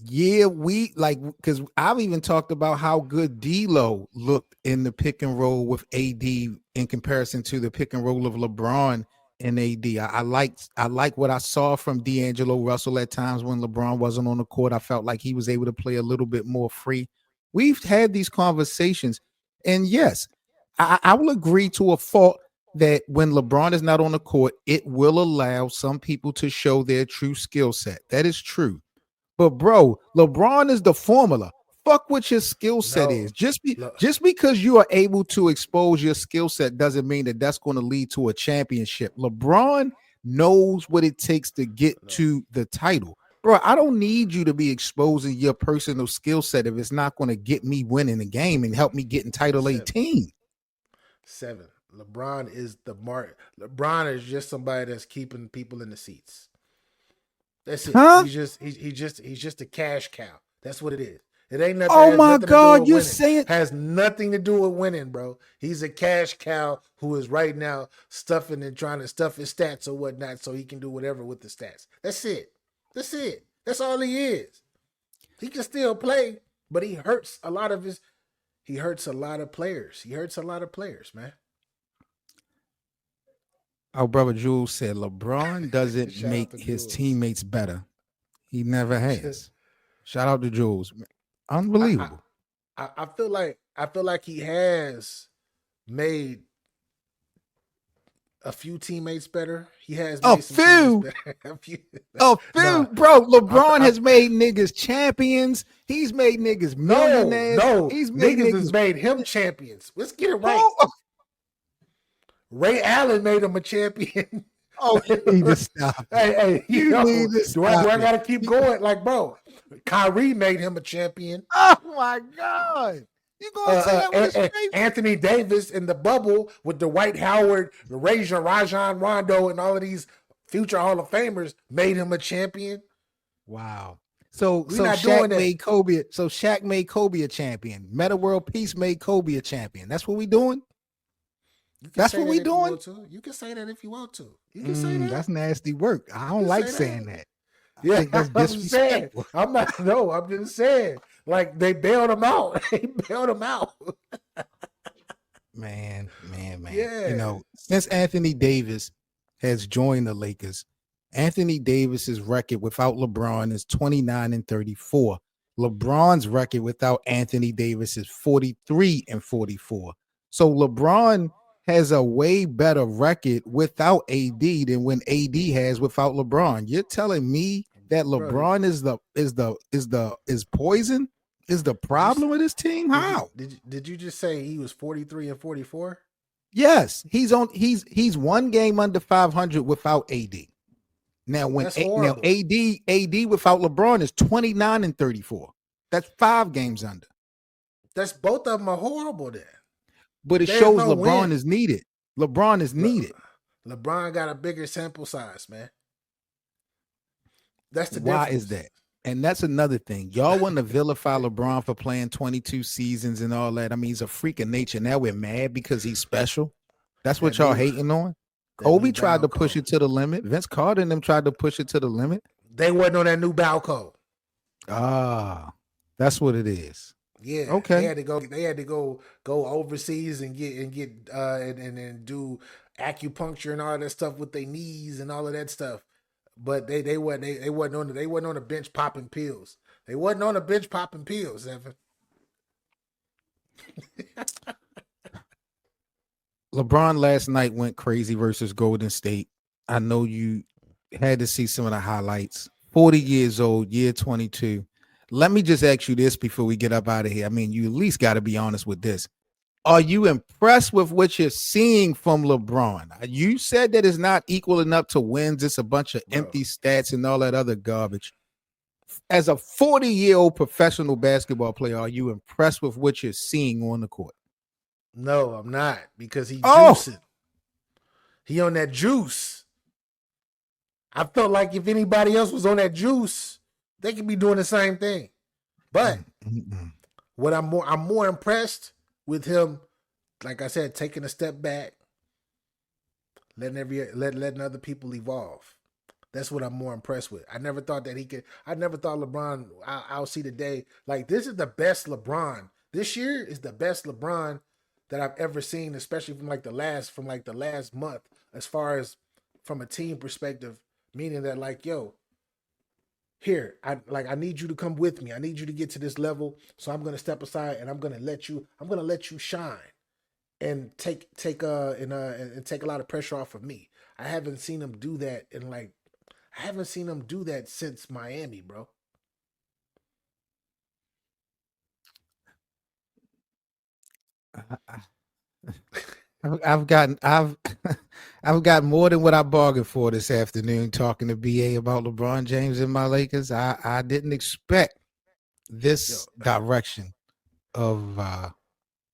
[SPEAKER 1] Yeah, we like because I've even talked about how good D'Lo looked in the pick and roll with AD in comparison to the pick and roll of LeBron and AD. I like what I saw from D'Angelo Russell at times when LeBron wasn't on the court. I felt like he was able to play a little bit more free. We've had these conversations, and yes, I will agree to a fault that when LeBron is not on the court, it will allow some people to show their true skill set. That is true. But bro, LeBron is the formula. Fuck what your skill set
[SPEAKER 2] No,
[SPEAKER 1] is. Just be
[SPEAKER 2] look,
[SPEAKER 1] just because you are able to expose your skill set doesn't mean that that's going to lead to a championship. LeBron knows what it takes to get
[SPEAKER 2] look,
[SPEAKER 1] to the title. Bro, I don't need you to be exposing your personal skill set if it's not going to get me winning the game and help me get in title
[SPEAKER 2] seven,
[SPEAKER 1] 18.
[SPEAKER 2] 7. LeBron is the mark. LeBron is just somebody that's keeping people in the seats. That's it.
[SPEAKER 1] Huh?
[SPEAKER 2] He's just a cash cow. That's what it is. It ain't nothing.
[SPEAKER 1] Oh
[SPEAKER 2] Has
[SPEAKER 1] my
[SPEAKER 2] nothing to do
[SPEAKER 1] God,
[SPEAKER 2] with
[SPEAKER 1] you're
[SPEAKER 2] winning.
[SPEAKER 1] saying
[SPEAKER 2] Has nothing to do with winning, bro. He's a cash cow who is right now stuffing and trying to stuff his stats or whatnot so he can do whatever with the stats. That's it. That's it. That's all he is. He can still play, but he hurts a lot of his. He hurts a lot of players. He hurts a lot of players, man.
[SPEAKER 1] Our brother Jules said LeBron doesn't
[SPEAKER 2] Shout out
[SPEAKER 1] make
[SPEAKER 2] to
[SPEAKER 1] his
[SPEAKER 2] Jules.
[SPEAKER 1] teammates better. He never has. Shout out to Jules. Unbelievable.
[SPEAKER 2] I feel like he has made a few teammates better. He has
[SPEAKER 1] A
[SPEAKER 2] made some teammates
[SPEAKER 1] few,
[SPEAKER 2] better. a few,
[SPEAKER 1] a few,
[SPEAKER 2] nah,
[SPEAKER 1] bro. LeBron
[SPEAKER 2] I
[SPEAKER 1] has made niggas champions. He's made niggas
[SPEAKER 2] no,
[SPEAKER 1] millionaires.
[SPEAKER 2] no.
[SPEAKER 1] He's made
[SPEAKER 2] Niggas has
[SPEAKER 1] niggas.
[SPEAKER 2] made him champions. Let's get it right.
[SPEAKER 1] Oh,
[SPEAKER 2] Ray Allen made him a champion.
[SPEAKER 1] oh, you need to stop it.
[SPEAKER 2] Hey,
[SPEAKER 1] You need to
[SPEAKER 2] do I
[SPEAKER 1] stop it.
[SPEAKER 2] gotta keep going? Like, bro, Kyrie made him a champion.
[SPEAKER 1] Oh my God. You gonna say that with a straight?
[SPEAKER 2] Anthony Davis in the bubble with the Dwight Howard, the Rajon Rondo, and all of these future Hall of Famers made him a champion.
[SPEAKER 1] Wow. So
[SPEAKER 2] We're
[SPEAKER 1] so
[SPEAKER 2] not doing
[SPEAKER 1] Shaq
[SPEAKER 2] that.
[SPEAKER 1] made Kobe. So Shaq made Kobe a champion. Meta World Peace made Kobe a champion. That's what we doing. That's what we doing.
[SPEAKER 2] You can say that if you want to. You can say that.
[SPEAKER 1] That's nasty work. I don't like saying that. I think that's
[SPEAKER 2] I'm saying.
[SPEAKER 1] disrespectful.
[SPEAKER 2] I'm not. No, I'm just saying. Like they bailed him out. They bailed him out.
[SPEAKER 1] Man.
[SPEAKER 2] Yeah.
[SPEAKER 1] You know, since Anthony Davis has joined the Lakers, Anthony Davis's record without LeBron is 29-34. LeBron's record without Anthony Davis is 43-44. So LeBron has a way better record without AD than when AD has without LeBron. You're telling me that LeBron is poison? Is the problem with his team? How?
[SPEAKER 2] Did you just say he was 43-44?
[SPEAKER 1] Yes, he's one game under 500 without AD. Now when AD without LeBron is 29-34. That's 5 games under.
[SPEAKER 2] That's both of them are horrible then.
[SPEAKER 1] But it shows LeBron is needed. LeBron is needed.
[SPEAKER 2] LeBron got a bigger sample size, man. That's the
[SPEAKER 1] Why
[SPEAKER 2] difference.
[SPEAKER 1] is that? And that's another thing. Y'all want to vilify LeBron for playing 22 seasons and all that. I mean, he's a freak of nature. Now we're mad because he's special. That's what y'all hating on. Kobe tried to push it to the limit. Vince Carter and them tried to push it to the limit.
[SPEAKER 2] They wasn't on that new bow code.
[SPEAKER 1] Ah, that's what it is.
[SPEAKER 2] Yeah.
[SPEAKER 1] Okay.
[SPEAKER 2] They had to go overseas and get and do acupuncture and all that stuff with their knees and all of that stuff. But they wasn't on the bench popping pills. They wasn't on the bench popping pills, Evan.
[SPEAKER 1] LeBron last night went crazy versus Golden State. I know you had to see some of the highlights. 40 years old, year 22. Let me just ask you this before we get up out of here. I mean, you at least got to be honest with this. Are you impressed with what you're seeing from LeBron? You said that it's not equaling up to wins. It's a bunch of empty stats and all that other garbage. As a 40-year-old professional basketball player, are you impressed with what you're seeing on the court?
[SPEAKER 2] No, I'm not, because he juicing. He on that juice. I felt like if anybody else was on that juice, they could be doing the same thing. But what I'm more impressed with him, like I said, taking a step back, letting other people evolve. That's what I'm more impressed with. I never thought that he could. I never thought LeBron. I'll see the day. Like, this is the best LeBron. This year is the best LeBron that I've ever seen, especially from the last month, as far as from a team perspective. Meaning that, like, yo, here, I need you to come with me. I need you to get to this level. So I'm gonna step aside and I'm gonna let you shine and take a lot of pressure off of me. I haven't seen him do that since Miami, bro.
[SPEAKER 1] I've gotten more than what I bargained for this afternoon talking to BA about LeBron James and my Lakers. I didn't expect this direction of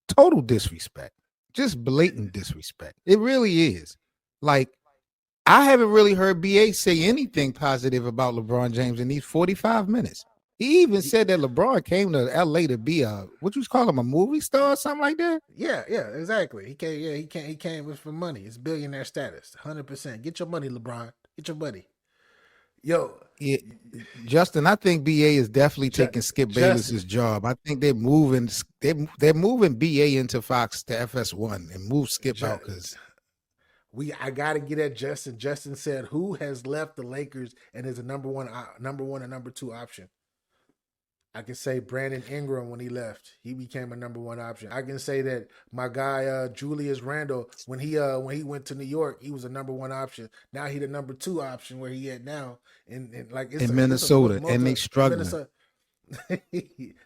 [SPEAKER 1] total disrespect. Just blatant disrespect. It really is. Like, I haven't really heard BA say anything positive about LeBron James in these 45 minutes. He even said that LeBron came to LA to be a movie star or something like that.
[SPEAKER 2] Yeah, exactly. He came for money. It's billionaire status, 100%. Get your money, LeBron. Get your money. Yo,
[SPEAKER 1] Yeah, Justin, I think BA is definitely
[SPEAKER 2] Ju-
[SPEAKER 1] taking Skip
[SPEAKER 2] Justin,
[SPEAKER 1] Bayless's job. I think they're moving BA into Fox to FS1 and move Skip
[SPEAKER 2] Ju-
[SPEAKER 1] out because
[SPEAKER 2] I gotta get at Justin. Justin said, "Who has left the Lakers and is a number one and number two option?" I can say Brandon Ingram when he left, he became a number one option. I can say that my guy Julius Randle when he went to New York, he was a number one option. Now he the number two option where he at now, and like
[SPEAKER 1] in
[SPEAKER 2] it's a
[SPEAKER 1] Minnesota and
[SPEAKER 2] multi
[SPEAKER 1] they
[SPEAKER 2] in
[SPEAKER 1] struggling.
[SPEAKER 2] Minnesota.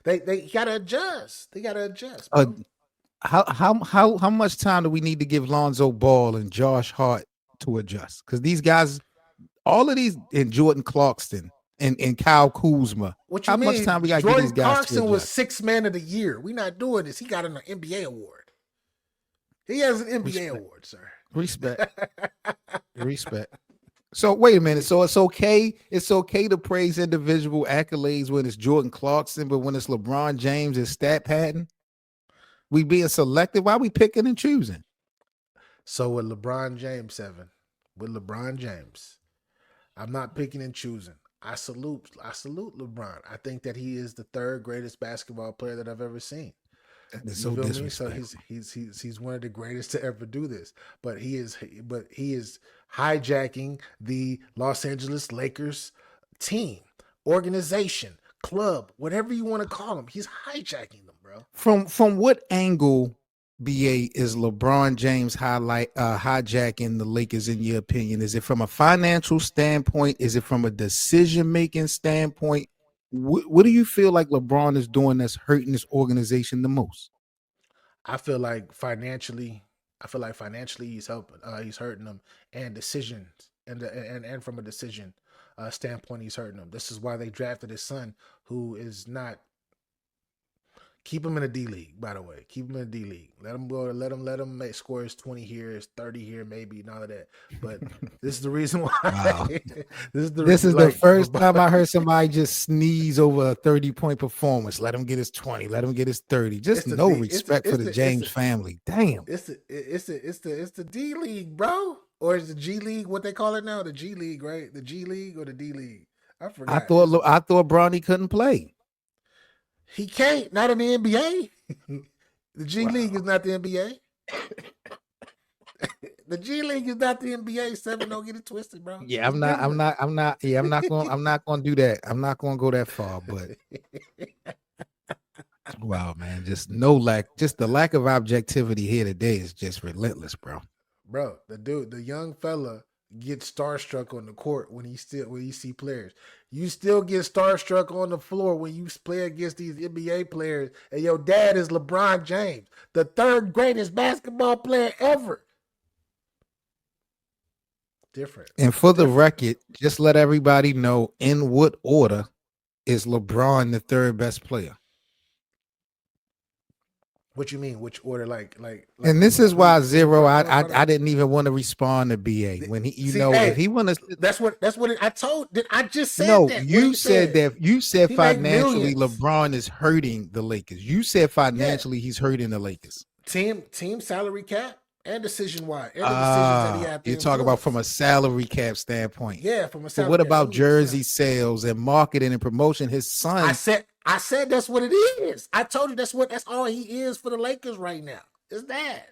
[SPEAKER 2] They gotta adjust. They gotta adjust,
[SPEAKER 1] Uh,
[SPEAKER 2] bro.
[SPEAKER 1] how much time do we need to give Lonzo Ball and Josh Hart to adjust? Because these guys, all of these, and Jordan Clarkson and Kyle Kuzma,
[SPEAKER 2] What you
[SPEAKER 1] how much time
[SPEAKER 2] mean?
[SPEAKER 1] we got to give these
[SPEAKER 2] Jordan
[SPEAKER 1] guys to
[SPEAKER 2] Clarkson was
[SPEAKER 1] adjust?
[SPEAKER 2] sixth man of the year. We not doing this. He got an NBA award. He has an NBA
[SPEAKER 1] Respect,
[SPEAKER 2] award, sir.
[SPEAKER 1] respect, respect. So wait a minute. So it's okay. It's okay to praise individual accolades when it's Jordan Clarkson, but when it's LeBron James and stat padding, we being selective. Why we picking and choosing?
[SPEAKER 2] So with LeBron James, with LeBron James, I'm not picking and choosing. I salute LeBron. I think that he is the third greatest basketball player that I've ever seen.
[SPEAKER 1] That is
[SPEAKER 2] You
[SPEAKER 1] so
[SPEAKER 2] feel me? So
[SPEAKER 1] disrespectful.
[SPEAKER 2] he's one of the greatest to ever do this. But he is hijacking the Los Angeles Lakers team, organization, club, whatever you want to call them. He's hijacking them, bro.
[SPEAKER 1] From what angle, BA, is LeBron James hijacking the Lakers in your opinion? Is it from a financial standpoint? Is it from a decision making standpoint? What do you feel like LeBron is doing that's hurting this organization the most?
[SPEAKER 2] I feel like financially, he's hurting them, and decisions, and from a decision standpoint, he's hurting them. This is why they drafted his son, who is not. Keep him in the D League, by the way. Keep him in the D League. Let him go. Let him make score his 20 here, his 30 here, maybe, and all of that. But this is the reason why.
[SPEAKER 1] Wow.
[SPEAKER 2] This is the
[SPEAKER 1] This is the
[SPEAKER 2] like.
[SPEAKER 1] first time I heard somebody just sneeze over a 30-point performance. Let him get his 20. Let him get his 30. Just
[SPEAKER 2] It's the
[SPEAKER 1] no
[SPEAKER 2] D.
[SPEAKER 1] respect for the James family. Damn.
[SPEAKER 2] It's the D League, bro. Or is the G League what they call it now? The G League, right? The G League or the D League? I
[SPEAKER 1] I
[SPEAKER 2] forgot.
[SPEAKER 1] thought I thought Bronny couldn't play.
[SPEAKER 2] He can't. Not in the NBA. The G League is
[SPEAKER 1] Wow.
[SPEAKER 2] not the NBA. The G League is not the NBA. Seven, don't get it twisted, bro.
[SPEAKER 1] Yeah,
[SPEAKER 2] It's different.
[SPEAKER 1] I'm not going to do that. I'm not going to go that far, but wow, man, just the lack of objectivity here today is just relentless, bro.
[SPEAKER 2] Bro, the young fella gets starstruck on the court when you see players. You still get starstruck on the floor when you play against these NBA players, and your dad is LeBron James, the third greatest basketball player ever. Different.
[SPEAKER 1] And
[SPEAKER 2] It's
[SPEAKER 1] for the
[SPEAKER 2] different.
[SPEAKER 1] record, just let everybody know in what order is LeBron the third best player.
[SPEAKER 2] What you mean? Which order?
[SPEAKER 1] And this is
[SPEAKER 2] who
[SPEAKER 1] why
[SPEAKER 2] who
[SPEAKER 1] Zero,
[SPEAKER 2] brought who brought it?
[SPEAKER 1] I didn't even want to respond to BA when he,
[SPEAKER 2] See,
[SPEAKER 1] if
[SPEAKER 2] hey,
[SPEAKER 1] he want to,
[SPEAKER 2] I told. I just said
[SPEAKER 1] no,
[SPEAKER 2] that. What
[SPEAKER 1] you
[SPEAKER 2] he
[SPEAKER 1] said
[SPEAKER 2] said.
[SPEAKER 1] that you said
[SPEAKER 2] He make
[SPEAKER 1] financially
[SPEAKER 2] millions.
[SPEAKER 1] LeBron is hurting the Lakers. You said
[SPEAKER 2] Yeah,
[SPEAKER 1] financially he's hurting the Lakers.
[SPEAKER 2] team salary cap and decision wise and the decisions that he had to
[SPEAKER 1] You're talking about from
[SPEAKER 2] influence.
[SPEAKER 1] a salary cap standpoint.
[SPEAKER 2] Yeah, from a
[SPEAKER 1] But
[SPEAKER 2] salary
[SPEAKER 1] what
[SPEAKER 2] cap.
[SPEAKER 1] about jersey sales and marketing and promotion? His son,
[SPEAKER 2] I said that's what it is. I told you that's all he is for the Lakers right now. Is that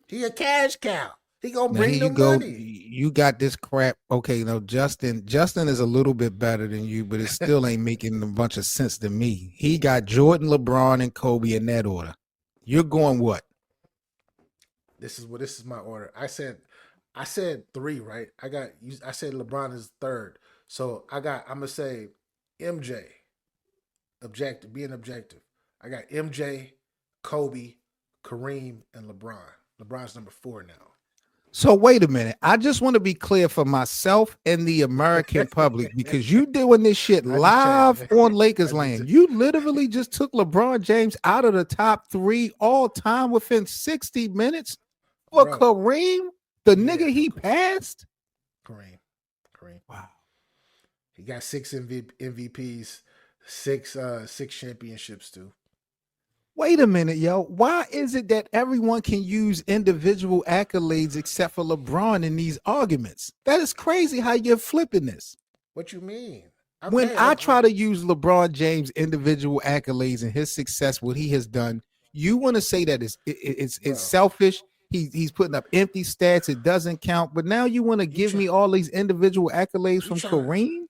[SPEAKER 2] he a cash cow? He gonna
[SPEAKER 1] now here
[SPEAKER 2] bring
[SPEAKER 1] you
[SPEAKER 2] them
[SPEAKER 1] go.
[SPEAKER 2] money.
[SPEAKER 1] You got this crap. Okay, no, Justin is a little bit better than you, but it still ain't making a bunch of sense to me. He got Jordan, LeBron, and Kobe in that order. You're going what?
[SPEAKER 2] This is my order. I said three, right? I said LeBron is third. So I'm gonna say MJ, being objective. I got MJ, Kobe, Kareem, and LeBron. LeBron's number four now.
[SPEAKER 1] So wait a minute. I just want to be clear for myself and the American public because you doing this shit
[SPEAKER 2] I just changed.
[SPEAKER 1] live on
[SPEAKER 2] I
[SPEAKER 1] Lakers
[SPEAKER 2] just
[SPEAKER 1] land. You literally just took LeBron James out of the top 3 all time within 60 minutes for
[SPEAKER 2] bro.
[SPEAKER 1] Kareem, the
[SPEAKER 2] Yeah,
[SPEAKER 1] nigga he passed.
[SPEAKER 2] Kareem. Kareem.
[SPEAKER 1] Wow.
[SPEAKER 2] He got MVPs, six championships too.
[SPEAKER 1] Wait a minute, yo. Why is it that everyone can use individual accolades except for LeBron in these arguments? That is crazy how you're flipping this.
[SPEAKER 2] What you mean?
[SPEAKER 1] When
[SPEAKER 2] Okay,
[SPEAKER 1] I try to use LeBron James' individual accolades and his success, what he has done, you want to say that it's
[SPEAKER 2] bro.
[SPEAKER 1] selfish. He's putting up empty stats. It doesn't count. But now you want to
[SPEAKER 2] You
[SPEAKER 1] give
[SPEAKER 2] try.
[SPEAKER 1] me all these individual accolades
[SPEAKER 2] You
[SPEAKER 1] from
[SPEAKER 2] trying to,
[SPEAKER 1] Kareem?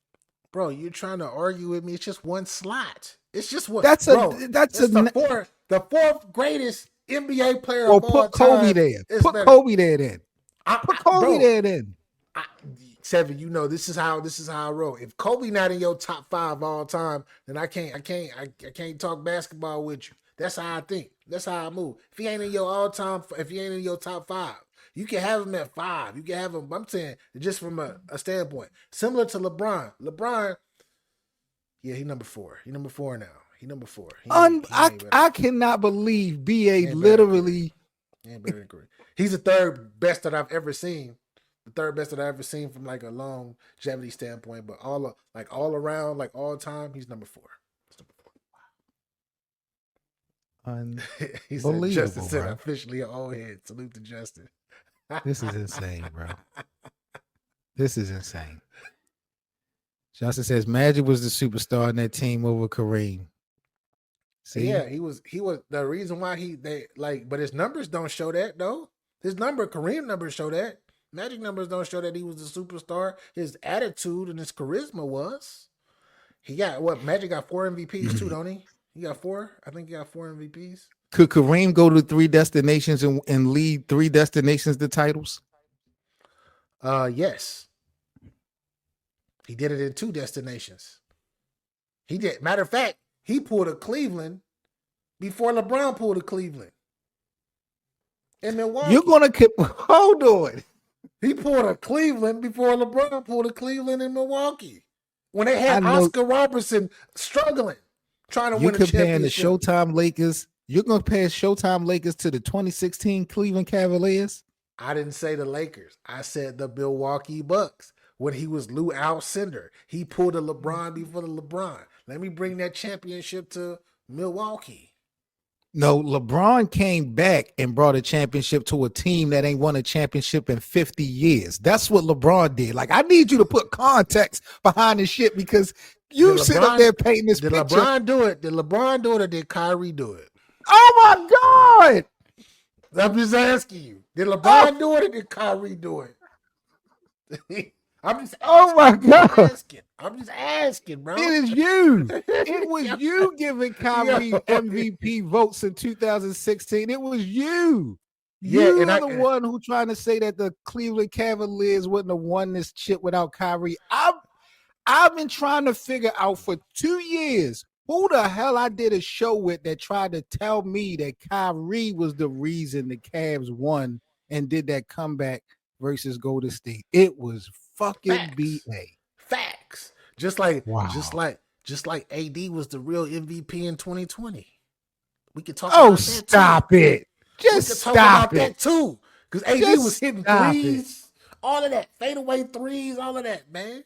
[SPEAKER 2] bro? You trying to argue with me? It's just one slot. It's just what,
[SPEAKER 1] That's a
[SPEAKER 2] bro.
[SPEAKER 1] that's a
[SPEAKER 2] It's the fourth greatest NBA player
[SPEAKER 1] well.
[SPEAKER 2] of all
[SPEAKER 1] Put Kobe
[SPEAKER 2] time.
[SPEAKER 1] there.
[SPEAKER 2] Is
[SPEAKER 1] Put
[SPEAKER 2] better.
[SPEAKER 1] Kobe there. Then put Kobe
[SPEAKER 2] Bro.
[SPEAKER 1] there. Then
[SPEAKER 2] I, Seven, this is how I roll. If Kobe not in your top five all time, then I can't talk basketball with you. That's how I think. That's how I move. If he ain't in your all time, if he ain't in your top five, you can have him at five. You can have him. I'm saying just from a standpoint similar to LeBron. LeBron, yeah, he number four. He number four now. He number four. He ain't better.
[SPEAKER 1] I cannot believe BA
[SPEAKER 2] He ain't better than Curry.
[SPEAKER 1] literally.
[SPEAKER 2] He ain't better than Curry. He's the third best that I've ever seen. The third best that I've ever seen from like a longevity standpoint, but all around, like all time, he's number four. He said, Justin
[SPEAKER 1] Unbelievable,
[SPEAKER 2] said
[SPEAKER 1] bro.
[SPEAKER 2] officially an old head. Salute to Justin.
[SPEAKER 1] This is insane, bro. This is insane. Justin says Magic was the superstar in that team over Kareem. See?
[SPEAKER 2] Yeah, he was the reason why but his numbers don't show that though. Kareem numbers show that. Magic numbers don't show that he was the superstar. His attitude and his charisma was. He got Magic got 4 MVPs too, don't he? He got 4. I think he got 4 MVPs.
[SPEAKER 1] Could Kareem go to 3 destinations and lead 3 destinations to titles?
[SPEAKER 2] Yes. He did it in 2 destinations. He did. Matter of fact, he pulled a Cleveland before LeBron pulled a Cleveland. In Milwaukee.
[SPEAKER 1] You're gonna hold on.
[SPEAKER 2] He pulled a Cleveland before LeBron pulled a Cleveland in Milwaukee. When they had Oscar Robertson struggling, trying to win a championship.
[SPEAKER 1] You're comparing the Showtime Lakers. You're going to compare Showtime Lakers to the 2016 Cleveland Cavaliers?
[SPEAKER 2] I didn't say the Lakers. I said the Milwaukee Bucks. When he was Lou Alcindor, he pulled a LeBron before the LeBron. Let me bring that championship to Milwaukee.
[SPEAKER 1] No, LeBron came back and brought a championship to a team that ain't won a championship in 50 years. That's what LeBron did. Like, I need you to put context behind this shit because you sit up there painting this picture.
[SPEAKER 2] Did LeBron do it? Did LeBron do it or did Kyrie do it?
[SPEAKER 1] Oh, my God.
[SPEAKER 2] I'm just asking you. Did LeBron do it or did Kyrie do it? I'm just asking.
[SPEAKER 1] Oh, my God.
[SPEAKER 2] I'm just asking, bro.
[SPEAKER 1] It is you. It was you giving Kyrie MVP votes in 2016. It was you. You're the one who trying to say that the Cleveland Cavaliers wouldn't have won this chip without Kyrie. I've been trying to figure out for 2 years who the hell I did a show with that tried to tell me that Kyrie was the reason the Cavs won and did that comeback versus Golden State. It was fucking BA.
[SPEAKER 2] Facts. Just like AD was the real MVP in 2020. We could talk about that too.
[SPEAKER 1] Stop it. Just stop about
[SPEAKER 2] that too. Because AD was hitting threes, all of that, fadeaway threes, all of that, man.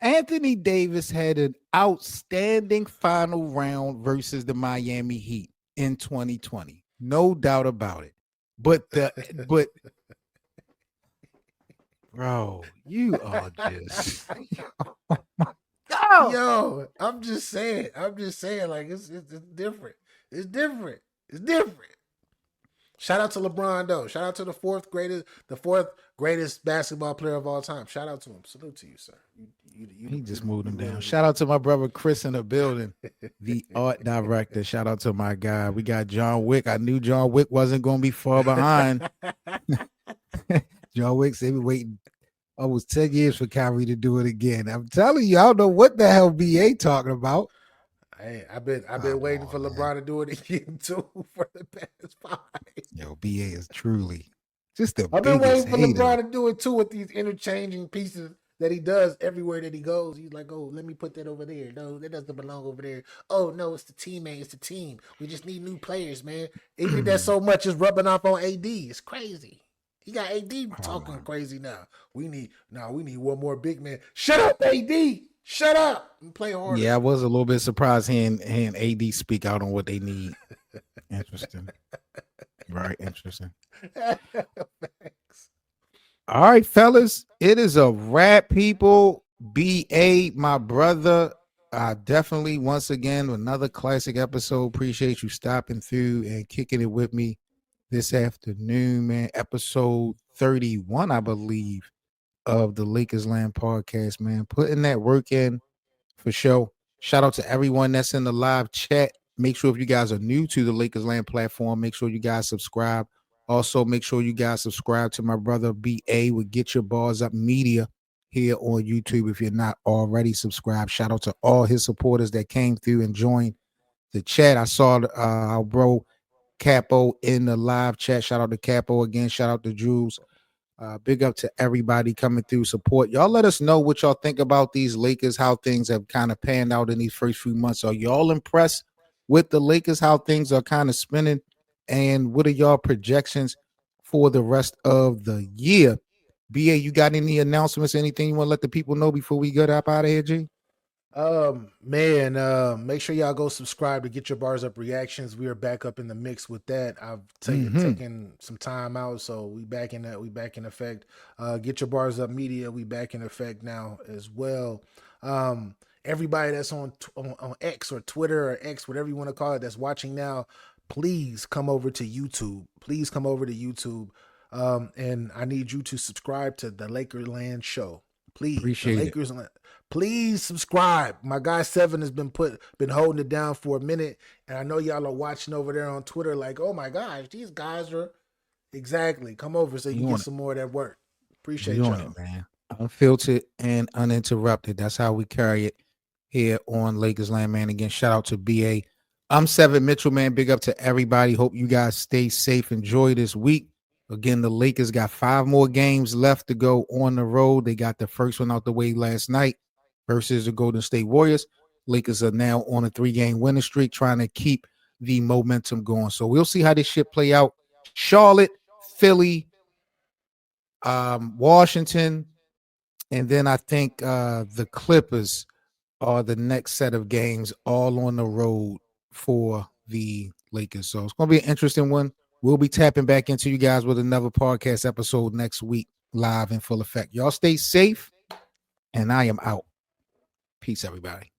[SPEAKER 1] Anthony Davis had an outstanding final round versus the Miami Heat in 2020. No doubt about it. But bro, you are just
[SPEAKER 2] Yo, I'm just saying, like it's different. It's different. Shout out to LeBron though. Shout out to the fourth greatest basketball player of all time. Shout out to him. Salute to you, sir.
[SPEAKER 1] He just moved him down. Shout out to my brother Chris in the building, the art director. Shout out to my guy. We got John Wick. I knew John Wick wasn't going to be far behind. John Wick said we waiting almost 10 years for Kyrie to do it again. I'm telling you, I don't know what the hell BA talking about.
[SPEAKER 2] Hey, I've been waiting for LeBron to do it again too for the past 5.
[SPEAKER 1] Yo, BA is truly just the
[SPEAKER 2] I've been waiting for
[SPEAKER 1] hater.
[SPEAKER 2] LeBron to do it too with these interchanging pieces that he does everywhere that he goes. He's like, oh, let me put that over there. No, that doesn't belong over there. Oh, no, it's the teammate. It's the team. We just need new players, man. He did that so much, it's rubbing off on AD. It's crazy. He got AD talking crazy now. We need one more big man. Shut up, AD. Shut up and play harder.
[SPEAKER 1] Yeah, I was a little bit surprised hearing AD speak out on what they need. Interesting. Right, interesting. All right, fellas, it is a wrap, people. BA, my brother, definitely once again another classic episode. Appreciate you stopping through and kicking it with me this afternoon, man. Episode 31, I believe, of the Lakers Land podcast, man. Putting that work in for sure. Shout out to everyone that's in the live chat. Make sure if you guys are new to the Lakers Land platform, make sure you guys subscribe. Also, make sure you guys subscribe to my brother BA with Get Your Bars Up Media here on YouTube if you're not already subscribed. Shout out to all his supporters that came through and joined the chat. I saw our bro Capo in the live chat. Shout out to Capo again. Shout out to Jules. Big up to everybody coming through support. Y'all let us know what y'all think about these Lakers, how things have kind of panned out in these first few months. Are y'all impressed with the Lakers, how things are kind of spinning? And what are y'all projections for the rest of the year? BA, you got any announcements, anything you want to let the people know before we get up out of here, G?
[SPEAKER 2] Man, make sure y'all go subscribe to Get Your Bars Up Reactions. We are back up in the mix with that. I've taken some time out, so we back in that. We back in effect. Get Your Bars Up Media. We back in effect now as well. Everybody that's on X or Twitter or X, whatever you want to call it, that's watching now, please come over to YouTube. Please come over to YouTube. And I need you to subscribe to the Lakerland Show. Please, the
[SPEAKER 1] Appreciate it.
[SPEAKER 2] Lakers. Please subscribe. My guy Seven has been holding it down for a minute, and I know y'all are watching over there on Twitter, like, oh my gosh, these guys are exactly. Come over so you
[SPEAKER 1] You
[SPEAKER 2] can
[SPEAKER 1] on
[SPEAKER 2] get
[SPEAKER 1] it.
[SPEAKER 2] some more of that work.
[SPEAKER 1] You
[SPEAKER 2] Appreciate
[SPEAKER 1] on it,
[SPEAKER 2] y'all.
[SPEAKER 1] man. Unfiltered and uninterrupted. That's how we carry it here on Lakers Land, man. Again, shout out to BA. I'm Seven Mitchell, man. Big up to everybody. Hope you guys stay safe. Enjoy this week. Again, the Lakers got 5 more games left to go on the road. They got the first one out the way last night versus the Golden State Warriors. Lakers are now on a 3-game winning streak, trying to keep the momentum going. So we'll see how this shit play out. Charlotte, Philly, Washington, and then I think the Clippers are the next set of games, all on the road for the Lakers. So it's going to be an interesting one. We'll be tapping back into you guys with another podcast episode next week, live in full effect. Y'all stay safe, and I am out. Peace, everybody.